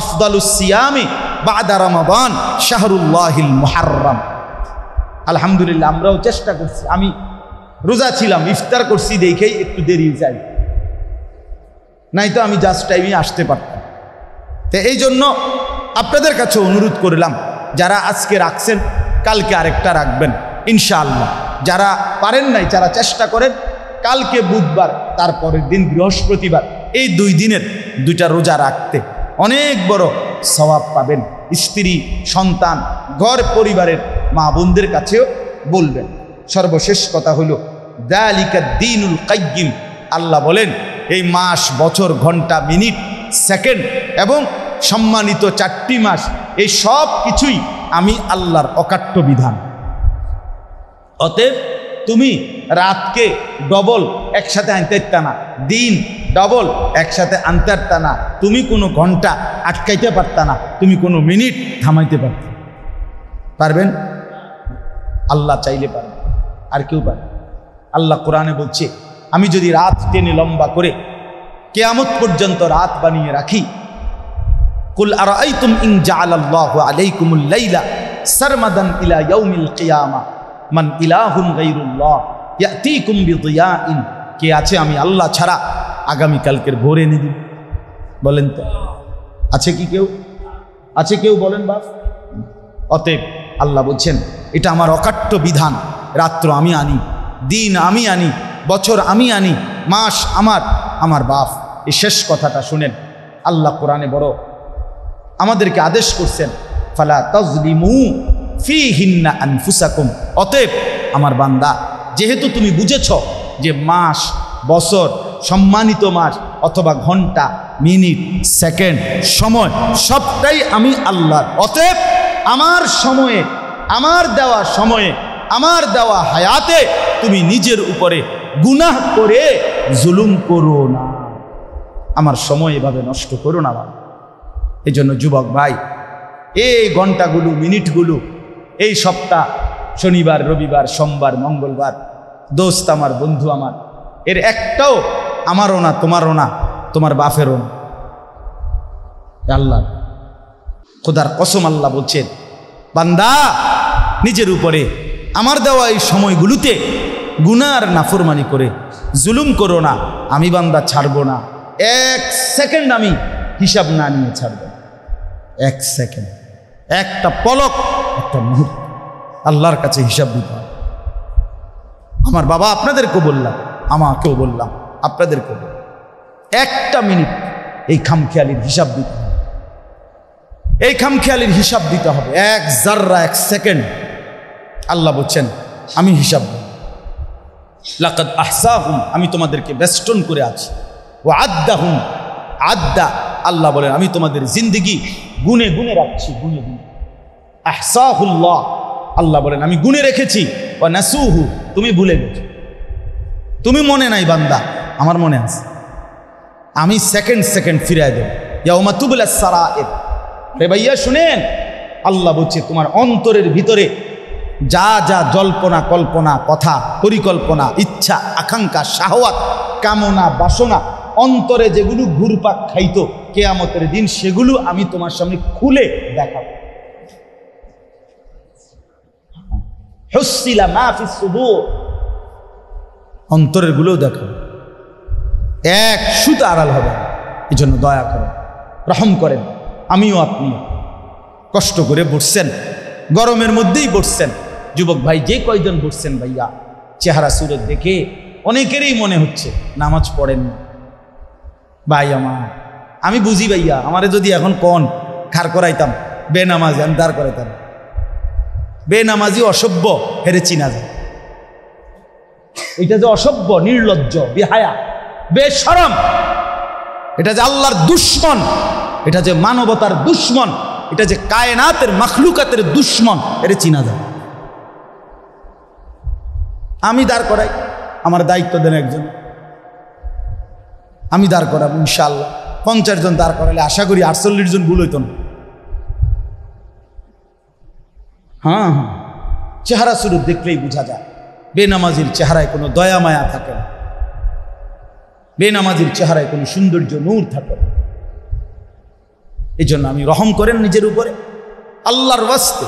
Speaker 1: আফদালুস সিয়ামি বাদা রমাদান শাহরুল্লাহিল মুহাররম। আলহামদুলিল্লাহ, আমরাও চেষ্টা করছি। আমি রোজা ছিলাম, ইফতার করছি দেখেই একটু দেরি যাই, নাই তো আমি জাস্ট টাইমে আসতে পারতাম। তো এই জন্য আপনাদের কাছে অনুরোধ করলাম, যারা আজকে রাখছেন কালকে আরেকটা রাখবেন ইনশাআল্লাহ। যারা পারেন নাই, যারা চেষ্টা করেন কালকে বুধবার, তারপরের দিন বৃহস্পতিবার, এই 2 দিনের 2টা রোজা রাখতে অনেক বড় সওয়াব পাবেন। স্ত্রী, সন্তান, ঘর পরিবারের মা বোনদের কাছেও বলবেন। সর্বশেষ কথা হলো যালিকা দ্বীনুল কাইয়্যিম, আল্লাহ বলেন এই মাস, বছর, ঘন্টা, মিনিট, সেকেন্ড এবং সম্মানিত 4টি মাস, এই সব কিছুই আমি আল্লাহর অকাট্য বিধান। অতএব তুমি রাতকে ডবল একসাথে আনতে পারতা না, দিন ডবল একসাথে আনতে পারতা না, তুমি কোনো ঘন্টা আটকাইতে পারতা না, তুমি কোনো মিনিট থামাইতে পারতা। পারবেন? আল্লাহ চাইলে পারবেন, আর কেউ পারবে। আল্লাহ কোরআনে বলছে আমি যদি রাত টেনে লম্বা করে কিয়ামত পর্যন্ত রাত বানিয়ে রাখি, কুল আরাআইতুম ইন জাআলাল্লাহু আলাইকুমুল লাইলা সারমাদান ইলা ইয়াউমিল কিয়ামা মান ইলাহুন গায়রুল্লাহ ইয়াতিকুম বিদিয়াইন, কে আছে আমি আল্লাহ ছাড়া আগামী কালকের ভোর এনে দিন? বলেন তো, আছে কি কেউ? আছে কেউ? বলেন বাপ। অতএব আল্লাহ বলছেন এটা আমার অকাট্য বিধান। রাত্র আমি আনি, দিন আমি আনি, বছর আমি আনি, মাস আমার, আমার বাপ। এই শেষ কথাটা শুনেন, আল্লাহ কোরআনে বড় আমাদেরকে আদেশ করছেন, ফালা তাজলিমু ফীহিন্না আনফুসাকুম, অতএব আমার বান্দা, যেহেতু তুমি বুঝেছ যে মাস, বছর, সম্মানিত মাস অথবা ঘন্টা, মিনিট, সেকেন্ড, সময় সবটাই আমি আল্লাহর, অতএব আমার সময়ে, আমার দেওয়া সময়ে, আমার দেওয়া হায়াতে তুমি নিজের উপরে গুনাহ করে জুলুম করো না, আমার সময় এভাবে নষ্ট করো না। এই জন্য যুবক ভাই, এই ঘন্টাগুলো, মিনিটগুলো, এই সপ্তাহ, শনিবার, রবিবার, সোমবার, মঙ্গলবার, দোস্ত আমার, বন্ধু আমার, এর একটাও আমারও না, তোমারও না, তোমার বাপেরও না, আল্লাহ। খোদার কসম আল্লাহ বলছেন, বান্দা নিজের উপরে আমার দেওয়া এই সময়গুলোতে গুনার নাফরমানি করে জুলুম করো না, আমি বান্দা ছাড়বো না, এক সেকেন্ড আমি হিসাব না নিয়ে ছাড়বো, এক সেকেন্ড, একটা পলক, একটা মুহূর্ত আল্লাহর কাছে হিসাব দিতে হবে। আমার বাবা আপনাদেরকেও বললাম, আমাকেও বললাম, আপনাদেরকেও বললাম, একটা মিনিট এই খামখেয়ালির হিসাব দিতে হবে, এই খামখেয়ালির হিসাব দিতে হবে, এক জাররা, এক সেকেন্ড। আল্লাহ বলছেন আমি হিসাব দেব, লাকাদ আহসাহুম, আমি তোমাদেরকে বেষ্টন করে আছি, ওয়া আদ্দাহুম আদ্দা, আল্লাহ বলেন আমি তোমাদের জিন্দেগি গুনে গুনে রাখছি, গুনে গুনে। আহসাহুল্লাহ, আল্লাহ বলেন আমি গুনে রেখেছি, ওয়া নাসুহু, তুমি ভুলে গেছো, তুমি মনে নাই বান্দা, আমার মনে আছে, আমি সেকেন্ড সেকেন্ড ফিরাই দেব। ইয়াউমা তুবলাস সারায়ের, রে ভাইয়া শুনেন, আল্লাহ বলছে তোমার অন্তরের ভিতরে যা যা জল্পনা, কল্পনা, কথা, পরিকল্পনা, ইচ্ছা, আকাঙ্ক্ষা, শাহওয়াত, কামনা, বাসনা, অন্তরে যেগুলো ঘুরপাক খাইতো কিয়ামতের দিন, সেগুলো আমি তোমার সামনে খুলে দেখাবো। হুসিলা মা ফিস সুদূর, অন্তরের গুলোও দেখাবো, এক সুতা আড়াল হবে। এই জন্য দয়া করেন, রহম করেন, আমিও আপনিও কষ্ট করে বসছেন, গরমের মধ্যেই বসছেন। যুবক ভাই যে কয়জন বসছেন ভাইয়া, চেহারা সুরত দেখে অনেকেরই মনে হচ্ছে নামাজ পড়েন ভাই। আমি বুঝি ভাইয়া, আমারে যদি এখন কোন খার করাইতাম বেনামাজি, আমি দাঁড় করাইতাম। বেনামাজি অসভ্য হেরে চিনা যায়, এটা যে অসভ্য, নির্লজ্জ, বেহায়া, বেশরম, এটা যে আল্লাহর দুশ্মন, এটা যে মানবতার দুশ্মন, এটা যে কায়নাতের মাখলুকাতের দুশ্মন, এটা চিনা যায়। আমি দাঁড় করাই, আমার দায়িত্ব দেন একজন, আমি দাঁড় করাবো ইনশাআল্লাহ। 50 জন দাঁড় করালে আশা করি 48 জন ভুল হইত না। হ্যাঁ হ্যাঁ, চেহারা শুরু দেখলেই বোঝা যায় বেনামাজির চেহারায় কোনো দয়া মায়া থাকে না, বেনামাজির চেহারায় কোনো সৌন্দর্য, নূর থাকে না। এই জন্য আমি রহম করেন নিজের উপরে, আল্লাহর ওয়াস্তে।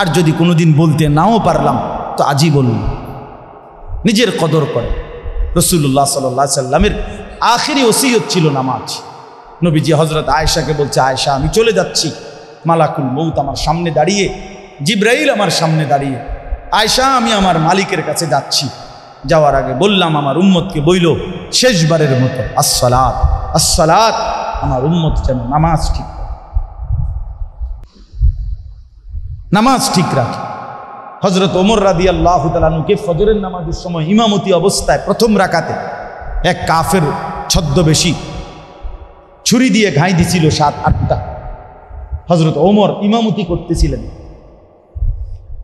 Speaker 1: আর যদি কোনোদিন বলতে নাও পারলাম তো আজই বললাম, নিজের কদর করে। রাসূলুল্লাহ সাল্লাল্লাহু আলাইহি সাল্লামের আখিরি ওসিয়ত ছিল নামাজ। নবীজি হযরত আয়েশাকে বলছে, আয়েশা আমি চলে যাচ্ছি, মালাকুল মউত আমার সামনে দাঁড়িয়ে, জিবরাইল আমার সামনে দাঁড়িয়ে, আয়েশা আমি আমার মালিকের কাছে যাচ্ছি। যাওয়ার আগে বললাম আমার উম্মতকে বইল শেষবারের মতো, আসসালাত আসসালাত, আমার উম্মত যেন নামাজ ঠিক করে, নামাজ ঠিক রাখে। হযরত ওমর রাদিয়াল্লাহু তাআলা আনহুকে ফজরের নামাজের সময় ইমামতি অবস্থায় প্রথম রাকাতে এক কাফের ছদ্মবেশী ছুরি দিয়ে ঘাই দিছিল 7-8টা। হযরত ওমর ইমামতি করতেছিলেন,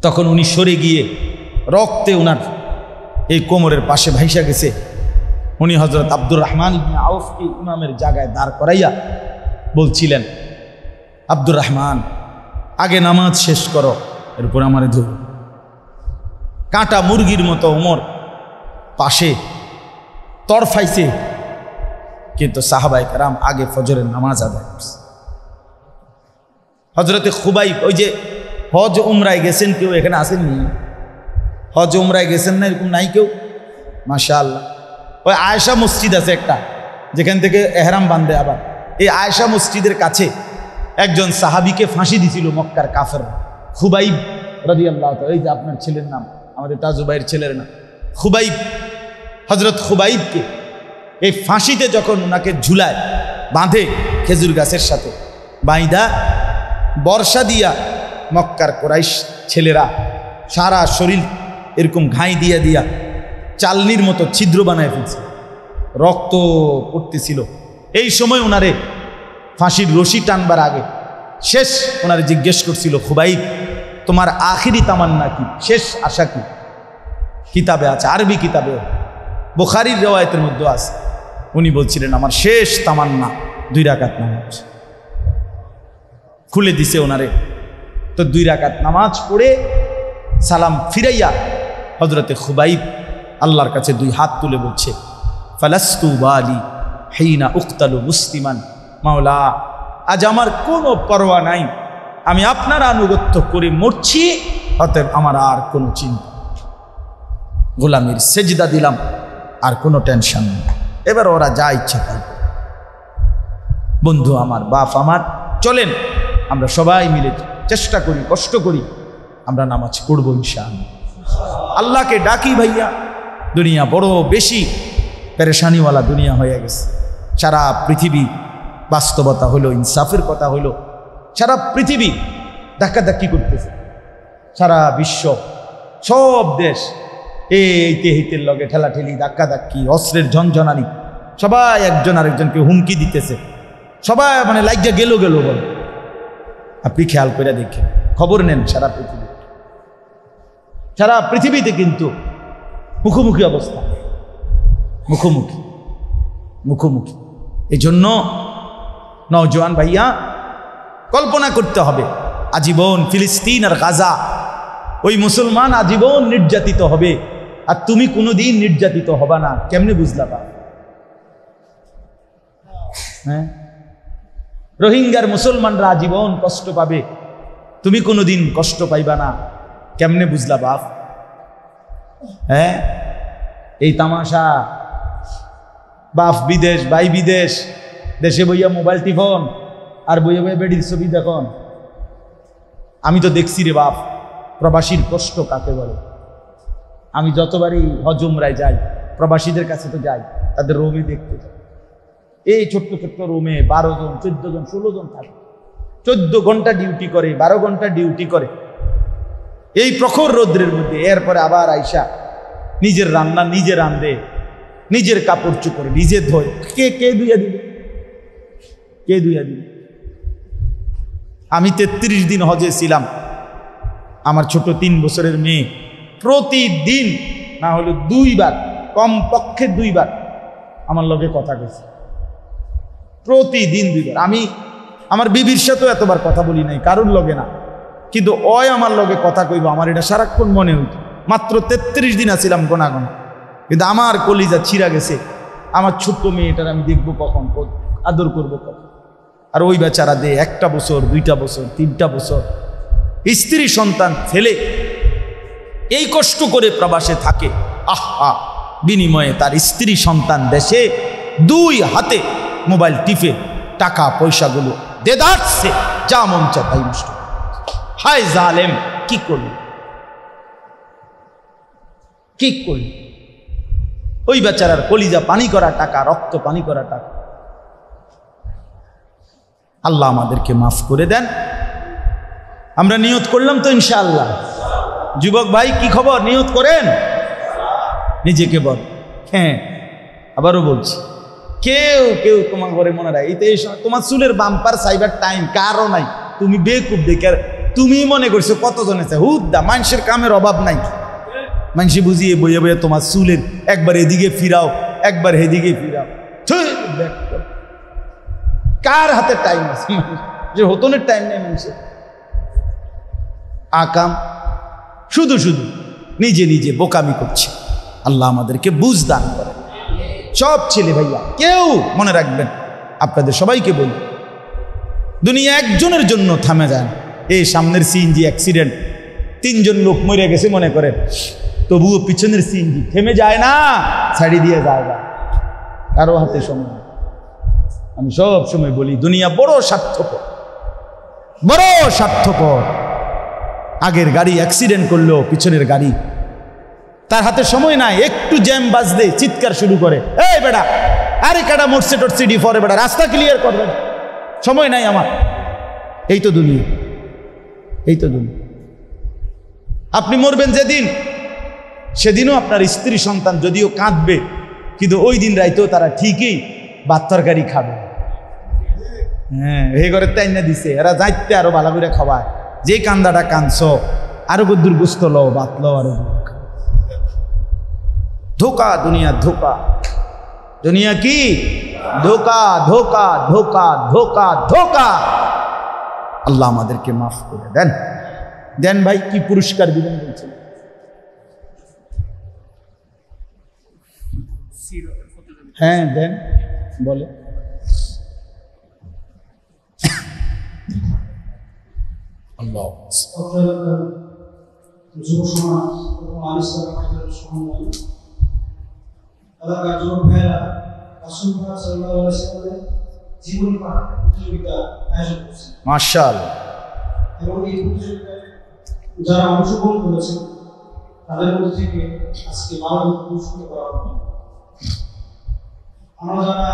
Speaker 1: তখন উনি সরে গিয়ে রক্তে উনার এই কোমরের পাশে ভাইসা গেছে। উনি হযরত আব্দুর রহমান ইবনে আউফকে ইমামের জায়গায় দাঁড় করাইয়া বলছিলেন, আব্দুর রহমান আগে নামাজ শেষ করো, এরপর আমারে ধর। কাঁটা মুরগির মতো ওমর পাশে তরফাইছে, কিন্তু সাহাবায়ে কেরাম আগে ফজরের নামাজ আদায় করছে। হযরতে খুবাইব, ওই যে হজ উমরায় গেছেন, কেউ এখানে আসেননি? হজ উমরায় গেছেন না এরকম নাই কেউ? মাশাআল্লাহ। ওই আয়েশা মসজিদ আছে একটা, যেখান থেকে এহরাম বাঁধে। আবার এই আয়েশা মসজিদের কাছে একজন সাহাবীকে ফাঁসি দিছিল মক্কার কাফের, খুবাইব রাদিয়াল্লাহু তাআলা। এই যে আপনার ছেলের নাম, আমাদের তাজুবাইয়ের ছেলের নাম খুবাইব। হযরত খুবাইবকে এই ফাঁসিতে যখন ওনাকে ঝুলায়, বাঁধে খেজুর গাছের সাথে বাইদা, বর্ষা দিয়া মক্কার কোরাইশ ছেলেরা সারা শরীর এরকম ঘাই দিয়া দিয়া চালনির মতো ছিদ্র বানায় ফেলছে, রক্ত পড়তেছিল। এই সময় ওনারে ফাঁসির রশি টানবার আগে শেষ ওনারে জিজ্ঞেস করছিল, খুবাইব তোমার আখিরি তামান্না কি, শেষ আশা কি? কিতাবে আছে, আরবি কিতাবে, বুখারীর রিওয়ায়াতের মধ্যে আছে। উনি বলছিলেন আমার শেষ তামান্না 2 রাকাত নামাজ। খুলে দিছে ওনারে, তো 2 রাকাত নামাজ পড়ে সালাম ফিরাইয়া হযরতে খুবাইব আল্লাহর কাছে 2 হাত তুলে বলছে, ফালাস্তু বালি হিনা উক্তালু মুসলিমান, মাওলা আজ আমার কোনো পরোয়া নাই, আমি আপনার আনুগত্য করে মরছি, অতএব আমার আর কোনো চিন্তা, গোলামীর সেজদা দিলাম, আর কোনো টেনশন নেই, এবার ওরা যা ইচ্ছা তাই। বন্ধু আমার, বাপ আমার, চলেন আমরা সবাই মিলে চেষ্টা করি, কষ্ট করি, আমরা নামাজ পড়ব ইনশাআল্লাহ। আল্লাহকে ডাকি ভাইয়া, দুনিয়া বড় বেশি পেরেশানিওয়ালা দুনিয়া হয়ে গেছে। সারা পৃথিবী বাস্তবতা হলো, ইনসাফের কথা হলো, সারা পৃথিবী ধাক্কাধাক্কি করতেছে, সারা বিশ্ব সব দেশ এইতে হিতের লগে ঠেলাঠেলি, ধাক্কাধাক্কি, অস্ত্রের ঝনঝনানি, সবাই একজন আরেকজনকে হুমকি দিতেছে, সবাই মানে লাইগা গেল বলে। আপনি খেয়াল করে দেখেন, খবর নেন, সারা পৃথিবীতে কিন্তু মুখোমুখি অবস্থা, মুখোমুখি। এই জন্য নওজোয়ান ভাইয়া কল্পনা করতে হবে, আজীবন ফিলিস্তিন আর গাজা, ওই মুসলমান আজীবন নির্যাতিত হবে, আর তুমি কোনোদিন নির্যাতিত হবা না। কেমনে বুঝলা বা? হ্যাঁ, রোহিঙ্গার মুসলমানরা আজীবন কষ্ট পাবে, তুমি কোনোদিন কষ্ট পাইবা না, কেমনে বুঝলা বাপ? হ্যাঁ, এই তামাশা, বাপ বিদেশ, ভাই বিদেশ, দেশে বইয়া মোবাইল টিফোন আর বইয়া বেডির ছবি দেখুন। আমি তো দেখছি রে বাপ, প্রবাসীর কষ্ট কাকে বলে। আমি যতবারই হজ উমরায় যাই, প্রবাসীদের কাছে তো যাই, তাদের রুমে দেখতে যাই, এই ছোট্ট রুমে 12 জন, 14 জন, 16 জন থাকে, 14 ঘন্টা ডিউটি করে, 12 ঘন্টা ডিউটি করে এই প্রখর রৌদ্রের মধ্যে। এরপরে আবার আইসা নিজের রান্না নিজে রান্ধে, নিজের কাপড় চোপড় নিজে ধোয়। কে ধুইয়া দিবে? আমি 33 দিন হজে ছিলাম। আমার ছোট 3 বছরের মেয়ে প্রতিদিন না হলে 2 বার, কমপক্ষে 2 বার আমার লগে কথা কইছে, প্রতিদিন 2 বার। আমি আমার বিবির সাথেও এতবার কথা বলি নাই, কারোর লগে না, কিন্তু ওই আমার লগে কথা কইব, আমার এটা সারাক্ষণ মনে হইত। মাত্র 33 দিন আছিলাম গোনা, কিন্তু আমার কলিজা ছিঁড়া গেছে। আমার ছোট্ট মেয়েটার আমি দেখবো কখন, আদর করবো কখন। আর ওই বেচারা দে 1টা বছর, 2টা বছর, 3টা বছর স্ত্রী সন্তান ফেলে এই কষ্ট করে প্রবাসে থাকে। আহা, বিনিময়ে তার স্ত্রী সন্তান দেশে 2 হাতে মোবাইল টিপে টাকা পয়সাগুলো দেদারছে, যা মন চায় তাই নষ্ট। হায় জালেম, কি করলি? ওই বেচারার কলিজা পানি করা টাকা, রক্ত পানি করা টাকা। আল্লাহ আমাদেরকে মাফ করে দেন। আমরা নিয়ত করলাম তো ইনশাআল্লাহ। যুবক ভাই কি খবর? নিয়ত করেন, নিজেকে বল। হ্যাঁ, আবারও বলছি, কেউ তোমার ঘরে মনে রাখ, এই তোমার চুলের বাম্পার সাইবার টাইম কারও নাই। তুমি বেকুব দেখে তুমি মনে করছো কতজন আছে, হুদ্দা মানুষের কামের অভাব নাই। মানুষ বুঝিয়ে বইয়ে তোমার চুলের একবার এদিকে ফিরাও, একবার এদিকে ফিরাও। কার হাতে টাইম আছে? যে হতনের টাইম নেই মানুষের। আকাম শুধু নিজে বোকামি করছে। আল্লাহ আমাদেরকে বুঝ দান করে। সব ছেলে ভাইয়া কেউ মনে রাখবেন, আপনাদের সবাইকে বলি, দুনিয়া একজনের জন্য থামে যায় না। এই সামনের সিএনজি অ্যাক্সিডেন্ট, 3 জন লোক মরে গেছে মনে করেন, তবুও পিছনের সিএনজি থেমে যায় না, ছাড়ি দিয়ে যায় না, কারো হাতে সময়। আমি সব সময় বলি, দুনিয়া বড় স্বার্থপর। আগের গাড়ি অ্যাক্সিডেন্ট করলো, পিছনের গাড়ি, তার হাতে সময় নাই। একটু জ্যাম বাজলে চিৎকার শুরু করে, এই বেটা, আরে কাটা মরছে টরছে ডি ফরে, বেটা রাস্তা ক্লিয়ার করবে, সময় নাই আমার। এই তো দুনিয়া, এই তো দুনিয়া। আপনি মরবেন যেদিন, সেদিনও আপনার স্ত্রী সন্তান যদিও কাঁদবে, কিন্তু ওই দিন রাইতেও তারা ঠিকই ভাত তরকারি খাবে। হ্যাঁ, এই ঘরে তাই না দিছে, এরা যাইতে আরো ভালো করে খাওয়ায়। যে কান্দাটা কাঁদছ, আরো গদ্দুর গুস্ত লো, ভাত লো, আরো ধোকা। দুনিয়া ধোকা। দুনিয়া কি ধোকা, ধোকা, ধোকা, ধোকা, ধোকা। আল্লাহ আমাদেরকে মাফ করে দেন। দেন ভাই, কি পুরস্কার দিবেন বলছেন? হ্যাঁ দেন, বলে। আল্লাহ
Speaker 2: যুব সমাজ এলাকার যুবক ভাইয়েরা রাসূলুল্লাহ সাল্লাল্লাহু আলাইহি ওয়াসাল্লামের জীবনী পাঠ প্রতিযোগিতা আয়োজন করছে।
Speaker 1: মাশাআল্লাহ।
Speaker 2: এবং এই প্রতিযোগিতায় যারা অংশগ্রহণ করেছে তাদের মধ্যে থেকে আজকে 12 জন পুরস্কৃত করা হবে। আমরা যারা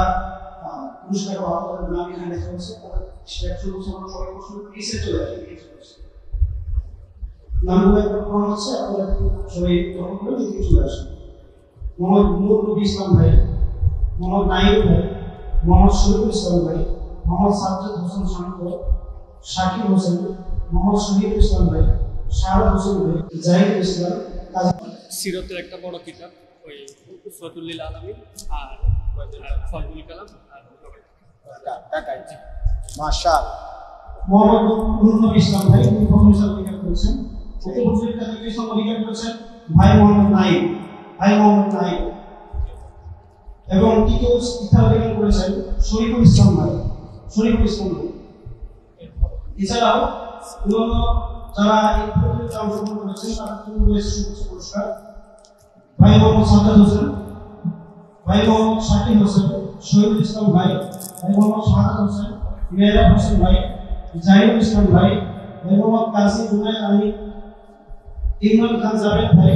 Speaker 2: পুরস্কার পাওয়া তাদের নাম এখানে লেখা হয়েছে, তাদের সেটা সবাই প্রশ্ন পিছে চলে আসে। নামগুলো একবার পড়া হচ্ছে, আপনারা সবাই গ্রহণ করে লিখে চলে আসেন। মোহাম্মদ নূর নবী ইসলাম ভাই, মোহাম্মদ নাইম ভাই, মোহাম্মদ শরীফুল ইসলাম ভাই, মোহাম্মদ সাজ্জাদ হোসেন শান্ত, শাকিব হোসেন, মোহাম্মদ শহীদ ইসলাম ভাই, শাহাদ হোসেন ভাই, জাহিদ ইসলাম।
Speaker 3: সিরতের একটা বড় কিতাব, ওই উসওয়াতুল আলামিন আর ফজলুল কালাম আর
Speaker 1: মাশাআল্লাহ।
Speaker 2: মোহাম্মদ নূর নবী ইসলাম ভাই প্রথম স্থান অধিকার করেছেন। উক্ত প্রতিযোগিতা দ্বিতীয় স্থান অধিকার করেছেন ভাই মোহাম্মদ নাইম, এবং তৃতীয় স্থান অধিকার করেছেন শরীফুল ইসলাম ভাই। এছাড়াও অন্যান্য যারা এই প্রতিযোগিতায় অংশগ্রহণ করেছেন তাদের জন্য রয়েছে সুবর্ণ পুরস্কার। ভাই মোহাম্মদ সাজ্জাদ হোসেন, ভাই মোহাম্মদ শাকিব হোসেন, শহীদুল ইসলাম ভাই, ভাই মোহাম্মদ শাহাদ হোসেন, মেহরাব হোসেন ভাই, জাহিদ ইসলাম ভাই, ভাই মোহাম্মদ কাজী জুনায়েদ আলী, ইমরান খান জাভেদ ভাই।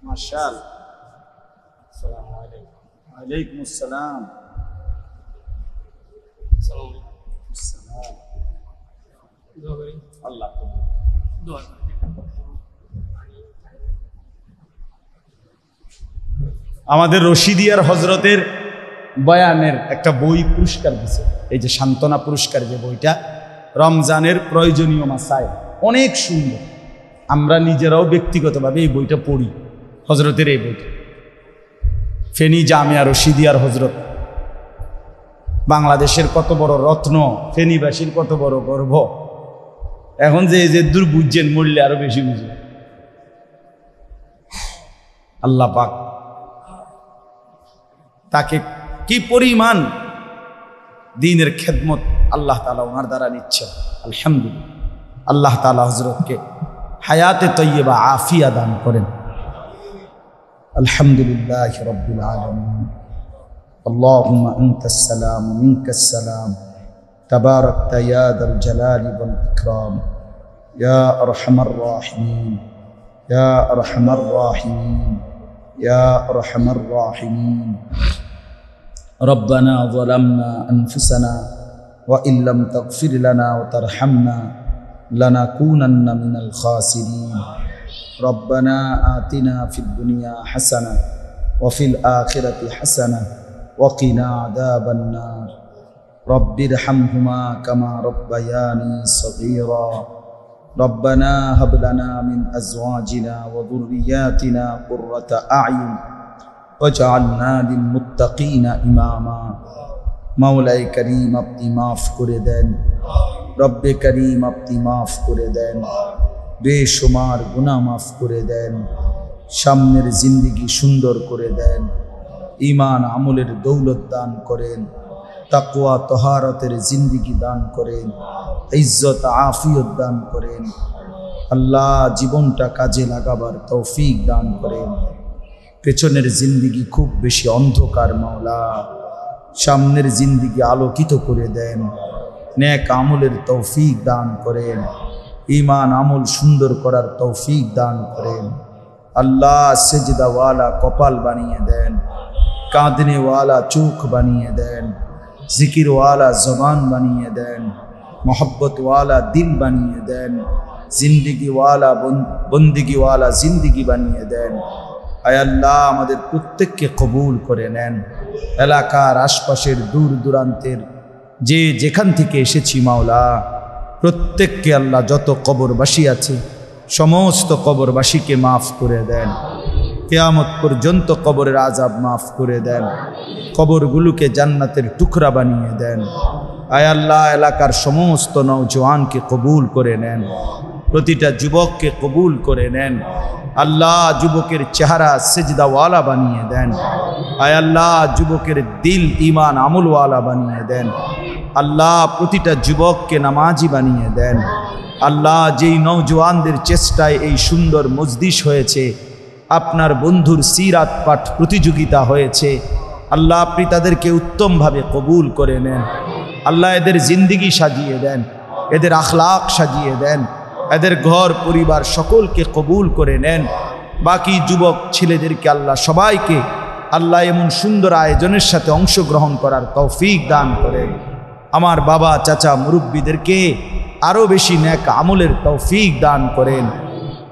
Speaker 1: মাশাআল্লাহ। আসসালামু আলাইকুম। ওয়ালাইকুম আসসালাম। আল্লাহ আমাদের রশিদিয়ার হজরতের বয়ানের একটা বই পুরস্কার দিছে, এই যে সান্ত্বনা পুরস্কার, যে বইটা রমজানের প্রয়োজনীয় মাসাইল, অনেক সুন্দর। আমরা নিজেরাও ব্যক্তিগতভাবে এই বইটা পড়ি, হজরতের এই বইটা। ফেনী জামিয়া রশিদিয়ার হজরত, বাংলাদেশের কত বড় রত্ন, ফেনীবাসীর কত বড় গর্ব। এখন যে দূর বুঝছেন, মরলে আরো বেশি বুঝবেন। আল্লাহ পাক তাকে কি পরিমাণ দ্বীনের খেদমত আল্লাহ তাআলা ওনার দ্বারা নিচ্ছেন। আলহামদুলিল্লাহ। আল্লাহ তাআলা হযরতকে হায়াতে তয়্যিবা আফিয়া দান করেন। আলহামদুলিল্লাহি রাব্বিল আলামিন। اللهم أنت السلام منك السلام تباركت يا ذا الجلال والإكرام يا أرحم الراحمين يا أرحم الراحمين يا أرحم الراحمين ربنا ظلمنا أنفسنا وإن لم تغفر لنا وترحمنا لنكونن من الخاسرين ربنا آتنا في الدنيا حسنة وفي الآخرة حسنة وقنا عذاب النار رب ارحمهما كما ربياني صغيرا ربنا هب لنا من أزواجنا وذرياتنا قرة أعين واجعلنا للمتقين إماما مولاي كريم अपनी माफ করে দেন রব্বে করিম আপনি মাফ করে দেন বেশুমার গুনাহ মাফ করে দেন সামনের জিন্দেগি সুন্দর করে দেন ঈমান আমলের দৌলত দান করেন তাকওয়া তহারতের জিন্দেগি দান করেন ইজ্জত আফিয়ত দান করেন আল্লাহ জীবনটা কাজে লাগাবার তৌফিক দান করেন পেছনের জিন্দিগি খুব বেশি অন্ধকার মাওলা, সামনের জিন্দিগি আলোকিত করে দেন, নেক আমলের তৌফিক দান করেন, ঈমান আমল সুন্দর করার তৌফিক দান করেন। আল্লাহ সেজদাওয়ালা কপাল বানিয়ে দেন, কাঁদনেওয়ালা চোখ বানিয়ে দেন, জিকিরওয়ালা জবান বানিয়ে দেন, মোহব্বতওয়ালা দিল বানিয়ে দেন, জিন্দিগিওয়ালা বন্দিগিওয়ালা জিন্দিগি বানিয়ে দেন। আয় আল্লাহ আমাদের প্রত্যেককে কবুল করে নেন। এলাকার আশপাশের দূর দূরান্তের যে যেখান থেকে এসেছি মাওলা, প্রত্যেককে আল্লাহ যত কবরবাসী আছে সমস্ত কবরবাসীকে মাফ করে দেন। কিয়ামত পর্যন্ত কবরের আযাব মাফ করে দেন, কবরগুলোকে জান্নাতের টুকরা বানিয়ে দেন। আয় আল্লাহ এলাকার সমস্ত নওজওয়ানকে কবুল করে নেন, প্রতিটা যুবককে কবুল করে নেন। আল্লাহ যুবকের চেহারা সেজদাওয়ালা বানিয়ে দেন। আয় আল্লাহ যুবকের দিল ঈমান আমলওয়ালা বানিয়ে দেন। আল্লাহ প্রতিটা যুবককে নামাজি বানিয়ে দেন। আল্লাহ যেই নওজওয়ানদের চেষ্টায় এই সুন্দর মজলিস হয়েছে, আপনার বন্ধুর সিরাত পাঠ প্রতিযোগিতা হয়েছে, আল্লাহ আপনি তাদেরকে উত্তমভাবে কবুল করে নেন। আল্লাহ এদের জিন্দিগি সাজিয়ে দেন, এদের আখলাক সাজিয়ে দেন, এদের ঘর পরিবার সকলকে কবুল করে নেন। বাকি যুবক ছেলেদেরকে আল্লাহ সবাইকে আল্লাহ এমন সুন্দর আয়োজনের সাথে অংশগ্রহণ করার তৌফিক দান করেন। আমার বাবা চাচা মুরব্বীদেরকে আরও বেশি নেক আমলের তৌফিক দান করেন।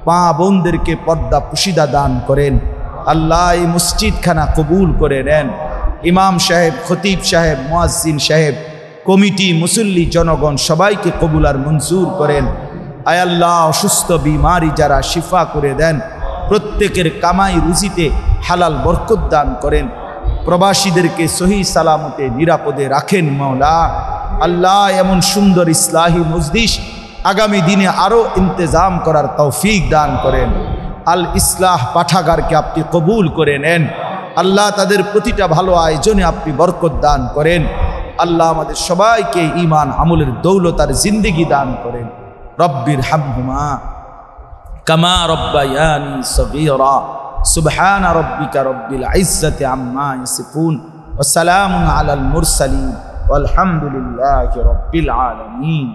Speaker 1: মা বোনদেরকে পর্দা পুশিদা দান করেন। আল্লাহ এই মসজিদখানা কবুল করে নেন। ইমাম সাহেব, খতিব সাহেব, মুয়াজ্জিন সাহেব, কমিটি, মুসল্লি, জনগণ সবাইকে কবুল আর মঞ্জুর করেন। আয় আল্লাহ অসুস্থ বিমারি যারা শিফা করে দেন, প্রত্যেকের কামাই রুজিতে হালাল বরকত দান করেন। প্রবাসীদেরকে সহি সালামতে নিরাপদে রাখেন মাওলা। আল্লাহ এমন সুন্দর ইসলাহি মজলিস আগামী দিনে আরও ইন্তজাম করার তৌফিক দান করেন। আল ইসলাহ পাঠাগারকে আপনি কবুল করে নেন। আল্লাহ তাদের প্রতিটা ভালো আয়োজনে আপনি বরকত দান করেন। আল্লাহ আমাদের সবাইকে ঈমান আমলের দৌলত আর জিন্দেগি দান করেন। রব্বির হামহুমা কামা রব্বায়ানি সগীরা। সুবহান রব্বিকা রব্বিল ইজ্জাতি আম্মা ইয়াসিফুন ওয়া সালামুন আলাল মুরসালিন ওয়ালহামদুলিল্লাহি রব্বিল আলামিন।